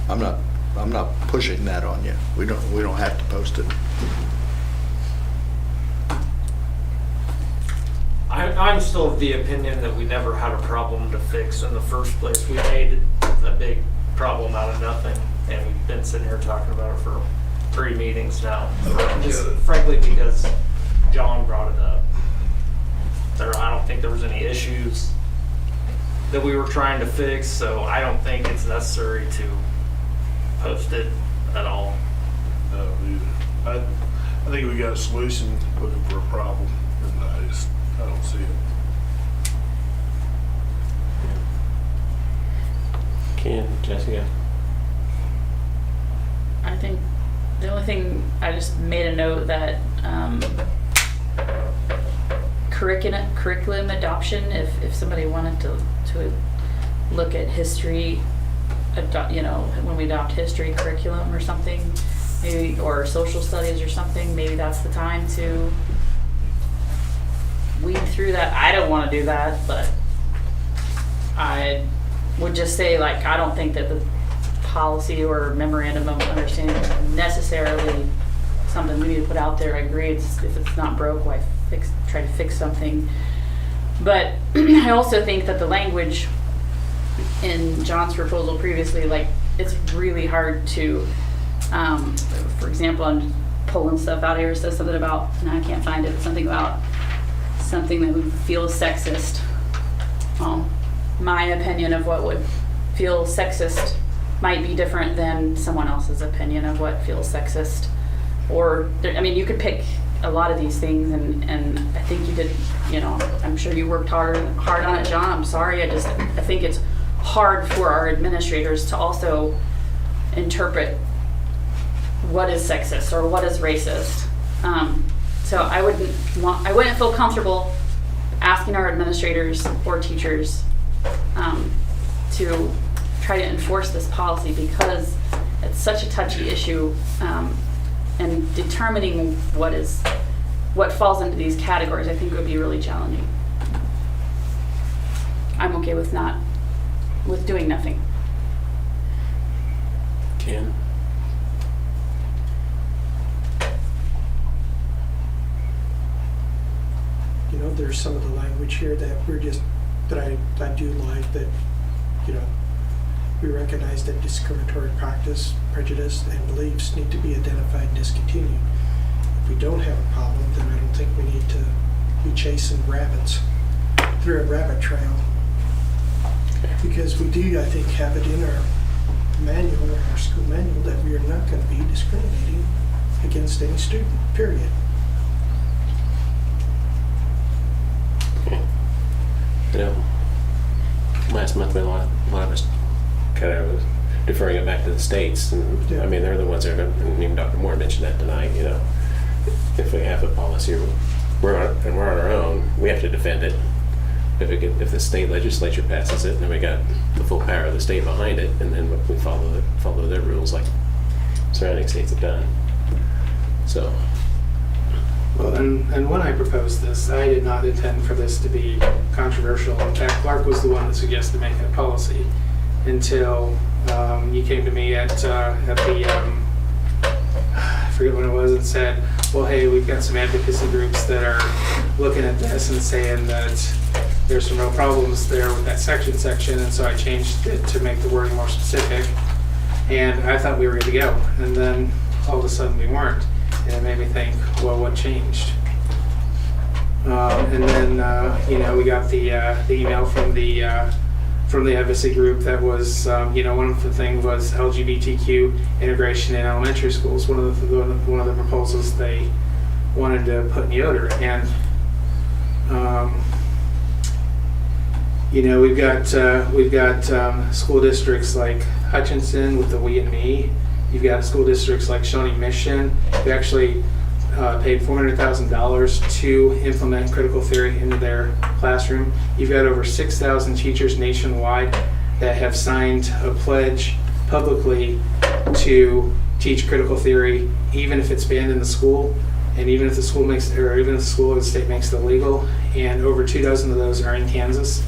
I'm not pushing that on you. We don't have to post it. I'm still of the opinion that we never had a problem to fix in the first place. We made a big problem out of nothing, and we've been sitting here talking about it for 3 meetings now. Just frankly, because John brought it up. I don't think there was any issues that we were trying to fix, so I don't think it's necessary to post it at all. No, either. I think we got a solution looking for a problem, and I don't see it. Ken, Jessica? I think The only thing, I just made a note that curriculum adoption, if somebody wanted to look at history, when we adopt history curriculum or something, maybe, or social studies or something, maybe that's the time to weed through that. I don't want to do that, but I would just say, like, I don't think that the policy or memorandum of understanding is necessarily something we need to put out there. I agree, if it's not broke, why try to fix something? But I also think that the language in John's proposal previously, like, it's really hard to, for example, I'm pulling stuff out here, it says something about, and I can't find it, something about something that would feel sexist. My opinion of what would feel sexist might be different than someone else's opinion of what feels sexist. Or, I mean, you could pick a lot of these things, and I think you did, I'm sure you worked hard on it, John. I'm sorry, I think it's hard for our administrators to also interpret what is sexist or what is racist. So I wouldn't feel comfortable asking our administrators or teachers to try to enforce this policy, because it's such a touchy issue, and determining what falls into these categories, I think, would be really challenging. I'm okay with doing nothing. Ken? There's some of the language here that I do like, that, we recognize that discriminatory practice, prejudice, and beliefs need to be identified and discontinued. If we don't have a problem, then I don't think we need to be chasing rabbits through a rabbit trail. Because we do, I think, have it in our manual, our school manual, that we are not going to be discriminating against any student, period. Last month we had a lot of us kind of was deferring it back to the states, and I mean, they're the ones that are, and even Dr. Moore mentioned that tonight, if we have a policy, we're on our own, we have to defend it. If the state legislature passes it, then we got the full power of the state behind it, and then we follow their rules like surrounding states have done. So. Well, and when I proposed this, I did not intend for this to be controversial. In fact, Clark was the one that suggested making a policy, until you came to me at the, I forget when it was, and said, well, hey, we've got some advocacy groups that are looking at this and saying that there's some real problems there with that section, and so I changed it to make the wording more specific, and I thought we were good to go, and then all of a sudden we weren't. And it made me think, well, what changed? And then, we got the email from the advocacy group that was, one of the things was LGBTQ integration in elementary schools. One of the proposals they wanted to put in Yoder, and we've got school districts like Hutchinson with the We and Me. You've got school districts like Shawnee Mission, who actually paid $400,000 to implement critical theory into their classroom. You've got over 6,000 teachers nationwide that have signed a pledge publicly to teach critical theory, even if it's banned in the school, and even if the school or the state makes it illegal. And over 24 of those are in Kansas.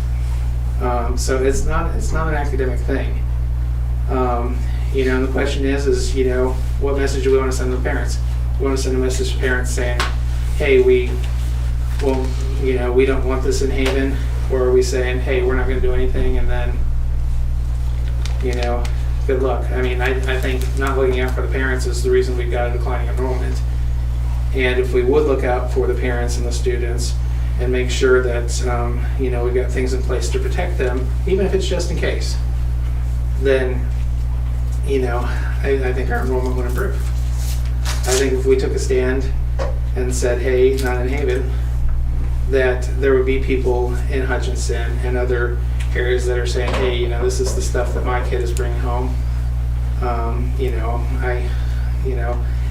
So it's not an academic thing. And the question is, what message do we want to send to the parents? We want to send a message to parents saying, hey, we don't want this in Haven, or are we saying, hey, we're not going to do anything, and then, good luck. I mean, I think not looking out for the parents is the reason we've got a declining enrollment. And if we would look out for the parents and the students and make sure that, we've got things in place to protect them, even if it's just in case, then I think our enrollment would improve. I think if we took a stand and said, hey, not in Haven, that there would be people in Hutchinson and other areas that are saying, hey, this is the stuff that my kid is bringing home.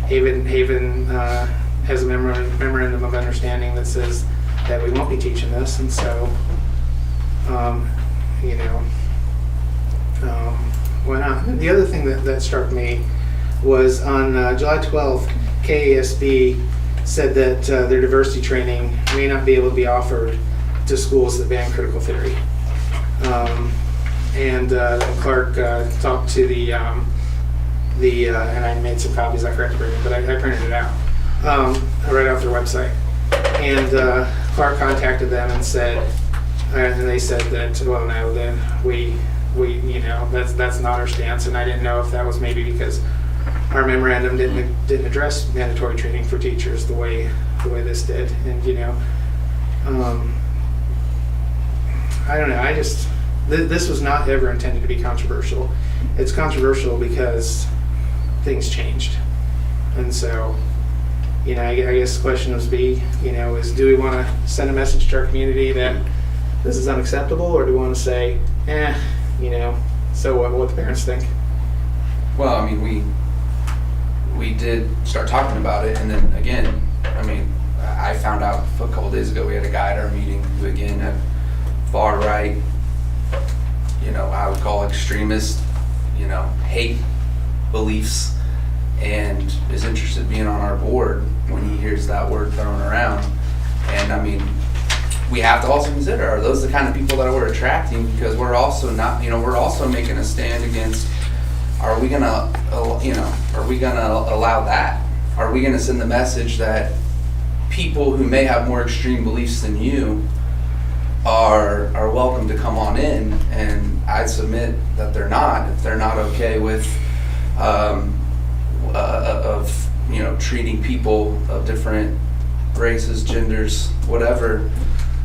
Haven has a memorandum of understanding that says that we won't be teaching this, and so, went on. The other thing that struck me was on July 12th, KASB said that their diversity training may not be able to be offered to schools that ban critical theory. And Clark talked to the and I made some copies. I forgot to bring them, but I printed it out right off their website. And Clark contacted them and said, and they said that, well, no, then we that's not our stance. And I didn't know if that was maybe because our memorandum didn't address mandatory training for teachers the way this did. And I don't know. This was not ever intended to be controversial. It's controversial because things changed, and so I guess the question is is do we want to send a message to our community that this is unacceptable, or do we want to say, so what the parents think? Well, I mean, we did start talking about it, and then again, I mean, I found out a couple of days ago we had a guy at our meeting who again had far right, I would call extremist, hate beliefs, and is interested in being on our board when he hears that word thrown around. And I mean, we have to also consider, are those the kind of people that we're attracting? Because we're also not, we're also making a stand against, are we gonna allow that? Are we gonna send the message that people who may have more extreme beliefs than you are welcome to come on in? And I'd submit that they're not, if they're not okay with treating people of different races, genders, whatever.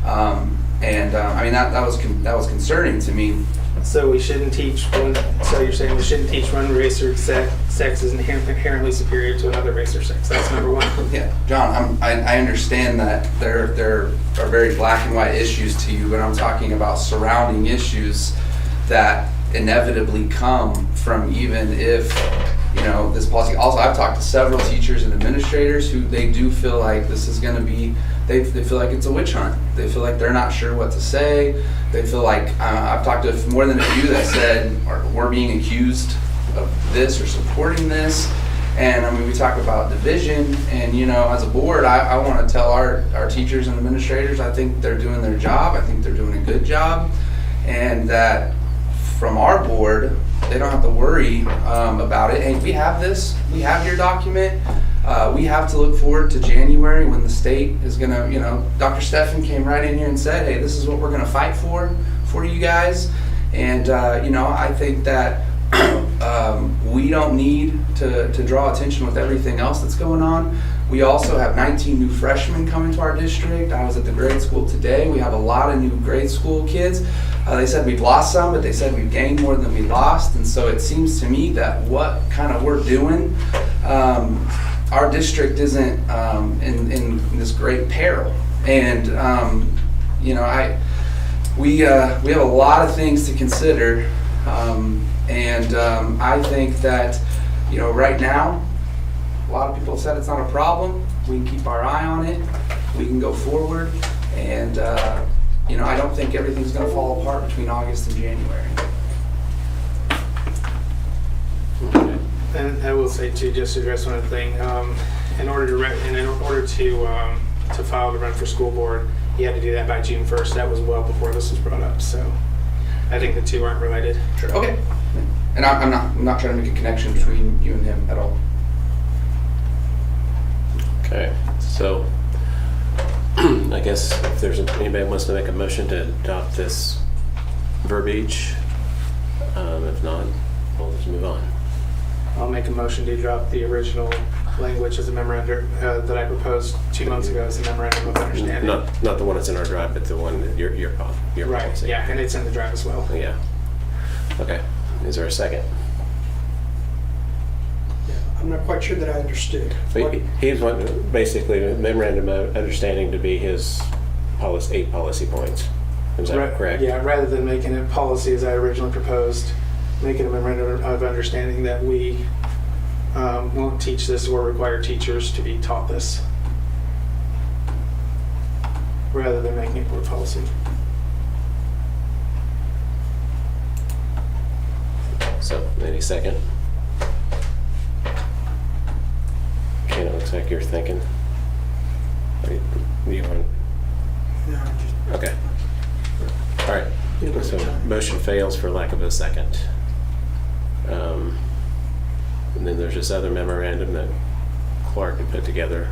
I mean, that was concerning to me. So we shouldn't teach one. So you're saying we shouldn't teach one race or sex is inherently superior to another race or sex. That's number one. Yeah, John, I understand that there are very black and white issues to you, but I'm talking about surrounding issues that inevitably come from even if this policy. Also, I've talked to several teachers and administrators who they do feel like this is going to be. They feel like it's a witch hunt. They feel like they're not sure what to say. They feel like I've talked to more than a few that said we're being accused of this or supporting this. And I mean, we talk about division, and as a board, I want to tell our teachers and administrators, I think they're doing their job. I think they're doing a good job, and that from our board, they don't have to worry about it. And we have your document. We have to look forward to January when the state is going to, Dr. Steffen came right in here and said, hey, this is what we're going to fight for you guys. And, I think that we don't need to draw attention with everything else that's going on. We also have 19 new freshmen coming to our district. I was at the grade school today. We have a lot of new grade school kids. They said we've lost some, but they said we've gained more than we lost. And so it seems to me that what kind of we're doing, our district isn't in this great peril. And, we have a lot of things to consider. I think that, right now, a lot of people have said it's not a problem. We can keep our eye on it. We can go forward. And, I don't think everything's going to fall apart between August and January. And I will say too, just to address one other thing, in order to file to run for school board, you had to do that by June 1st. That was well before this was brought up. So I think the two aren't related. Sure. Okay. And I'm not trying to make a connection between you and him at all. Okay, so I guess if there's anybody who wants to make a motion to adopt this verbiage, if not, we'll just move on. I'll make a motion to drop the original language as a memorandum that I proposed 2 months ago as a memorandum of understanding. Not the one that's in our drive, but the one that your right, policy. Yeah, and it's in the drive as well. Yeah. Okay. Is there a second? I'm not quite sure that I understood. He's wanting basically a memorandum of understanding to be his 8 policy points. Is that correct? Yeah, rather than making it policy as I originally proposed, make it a memorandum of understanding that we won't teach this or require teachers to be taught this, rather than making it board policy. So, any second? Okay, it looks like you're thinking. Do you want? No, just Okay. All right. So motion fails for lack of a second. And then there's this other memorandum that Clark had put together.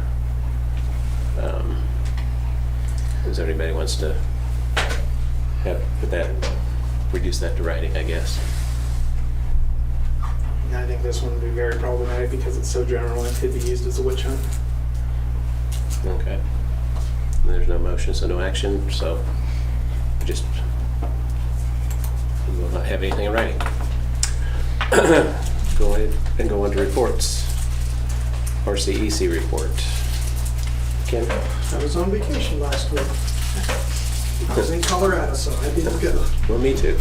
Does anybody wants to put that, reduce that to writing, I guess? And I think this one would be very problematic because it's so general and could be used as a witch hunt. Okay. And there's no motion, so no action, so just, we will not have anything in writing. Go ahead and go on to reports. RCEC report. Ken? I was on vacation last week. I was in Colorado, so I didn't go. Well, me too.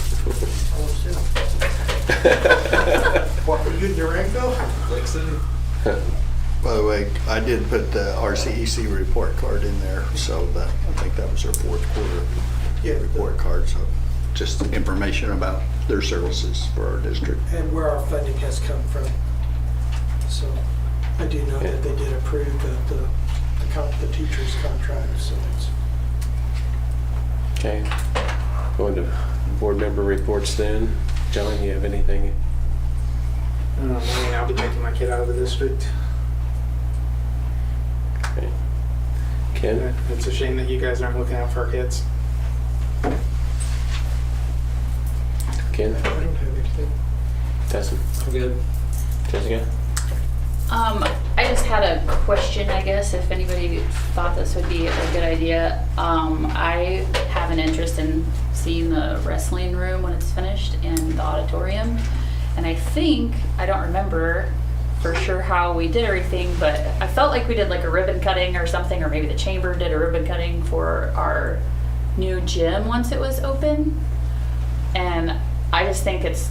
What, were you in Durango? Lake City. By the way, I did put the RCEC report card in there, so that, I think that was their fourth quarter report card, so just information about their services for our district. And where our funding has come from. So I do know that they did approve the teacher's contract, so it's. Okay. Going to board member reports then. John, you have anything? I mean, I'll be taking my kid out of the district. Okay. Ken? It's a shame that you guys aren't looking out for our kids. Ken? I don't have anything. Tessie? I'm good. Jessica? I just had a question, I guess, if anybody thought this would be a good idea. I have an interest in seeing the wrestling room when it's finished in the auditorium. And I think, I don't remember for sure how we did everything, but I felt like we did like a ribbon cutting or something, or maybe the chamber did a ribbon cutting for our new gym once it was open. And I just think it's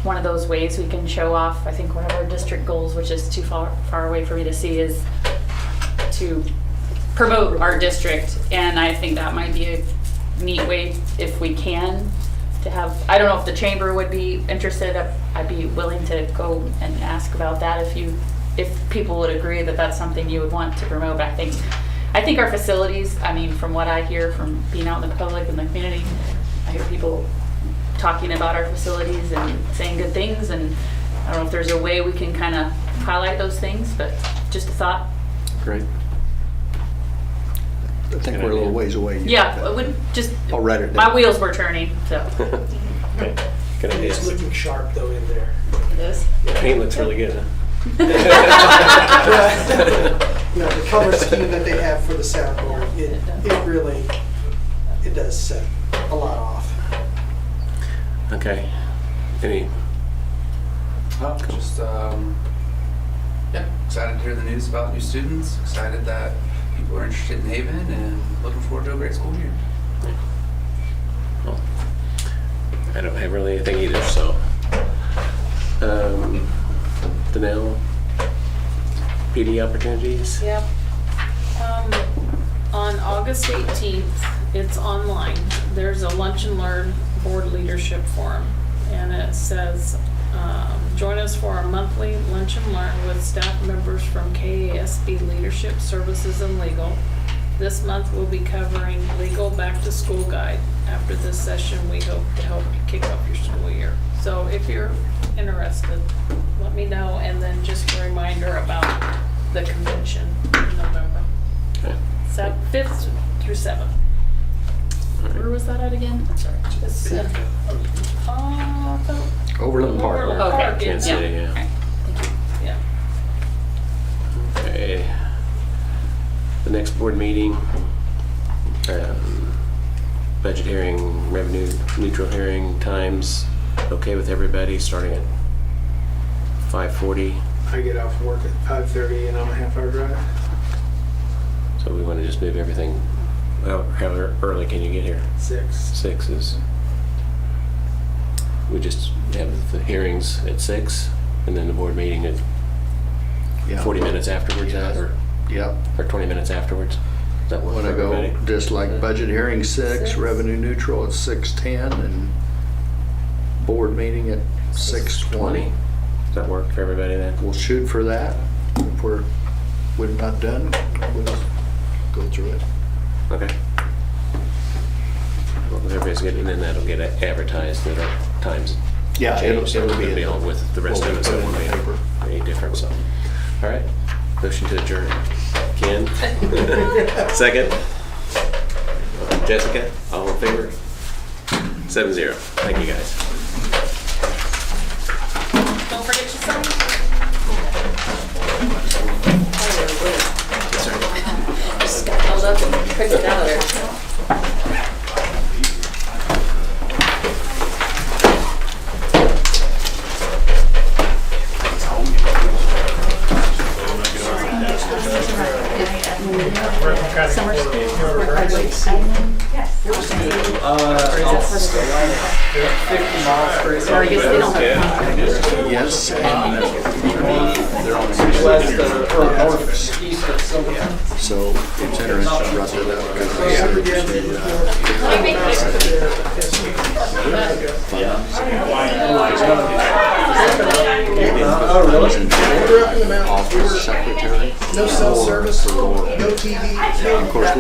one of those ways we can show off. I think one of our district goals, which is too far away for me to see, is to promote our district. And I think that might be a neat way, if we can, to have, I don't know if the chamber would be interested. I'd be willing to go and ask about that if people would agree that that's something you would want to promote. But I think our facilities, I mean, from what I hear from being out in the public and the community, I hear people talking about our facilities and saying good things, and I don't know if there's a way we can kind of highlight those things, but just a thought. Great. I think we're a little ways away. Yeah, it would just, I'll write it down. my wheels were turning, so. Okay. Good idea. It's looking sharp though in there. It is. The paint looks really good, huh? Yeah, the color scheme that they have for the soundboard, it really, it does set a lot off. Okay. Any? Oh, just, yeah, excited to hear the news about new students, excited that people are interested in Haven, and looking forward to a great school year. Well, I don't have really anything either, so. Danelle, PD opportunities? Yep. On August 18th, it's online. There's a Lunch and Learn Board Leadership Forum, and it says, join us for our monthly Lunch and Learn with staff members from KASB Leadership Services and Legal. This month we'll be covering Legal Back to School Guide. After this session, we hope to help you kick off your school year. So if you're interested, let me know, and then just a reminder about the convention in November. Okay. 5th through 7th. Where was that at again? I'm sorry. It's Overland Park. Overland Okay. Park, Kansas yeah. City, yeah. Yeah. Okay. The next board meeting, budget hearing, revenue neutral hearing times, okay with everybody, starting at 5:40. I get off work at 5:30 and I'm a half-hour drive. So we want to just move everything, well, how early can you get here? 6. 6 is, we just have the hearings at 6 and then the board meeting at Yeah. 40 minutes afterwards, Yep. or 20 minutes afterwards. Does that work Want for to go everybody? just like budget hearing 6, revenue neutral at 6:10, and board meeting at 6:20. Does that work for everybody then? We'll shoot for that. If we're not done, we'll go through it. Okay. Well, if everybody's good, and then that'll get advertised at our times. Yeah, change, so it'll be it'll be in on with the rest what of we us. So put it in won't the paper. be any different. So, all right. Motion to adjourn. Ken. Second. Jessica. All in favor? 7-0. Thank you guys. Don't forget your sign. Just got held up and quick it out of there. Or I guess they don't have Yes, and they're on west or north, east of Silverton. so it's interrupted that because Oh, really? office secretary. No cell service, no TV. Of course, Laura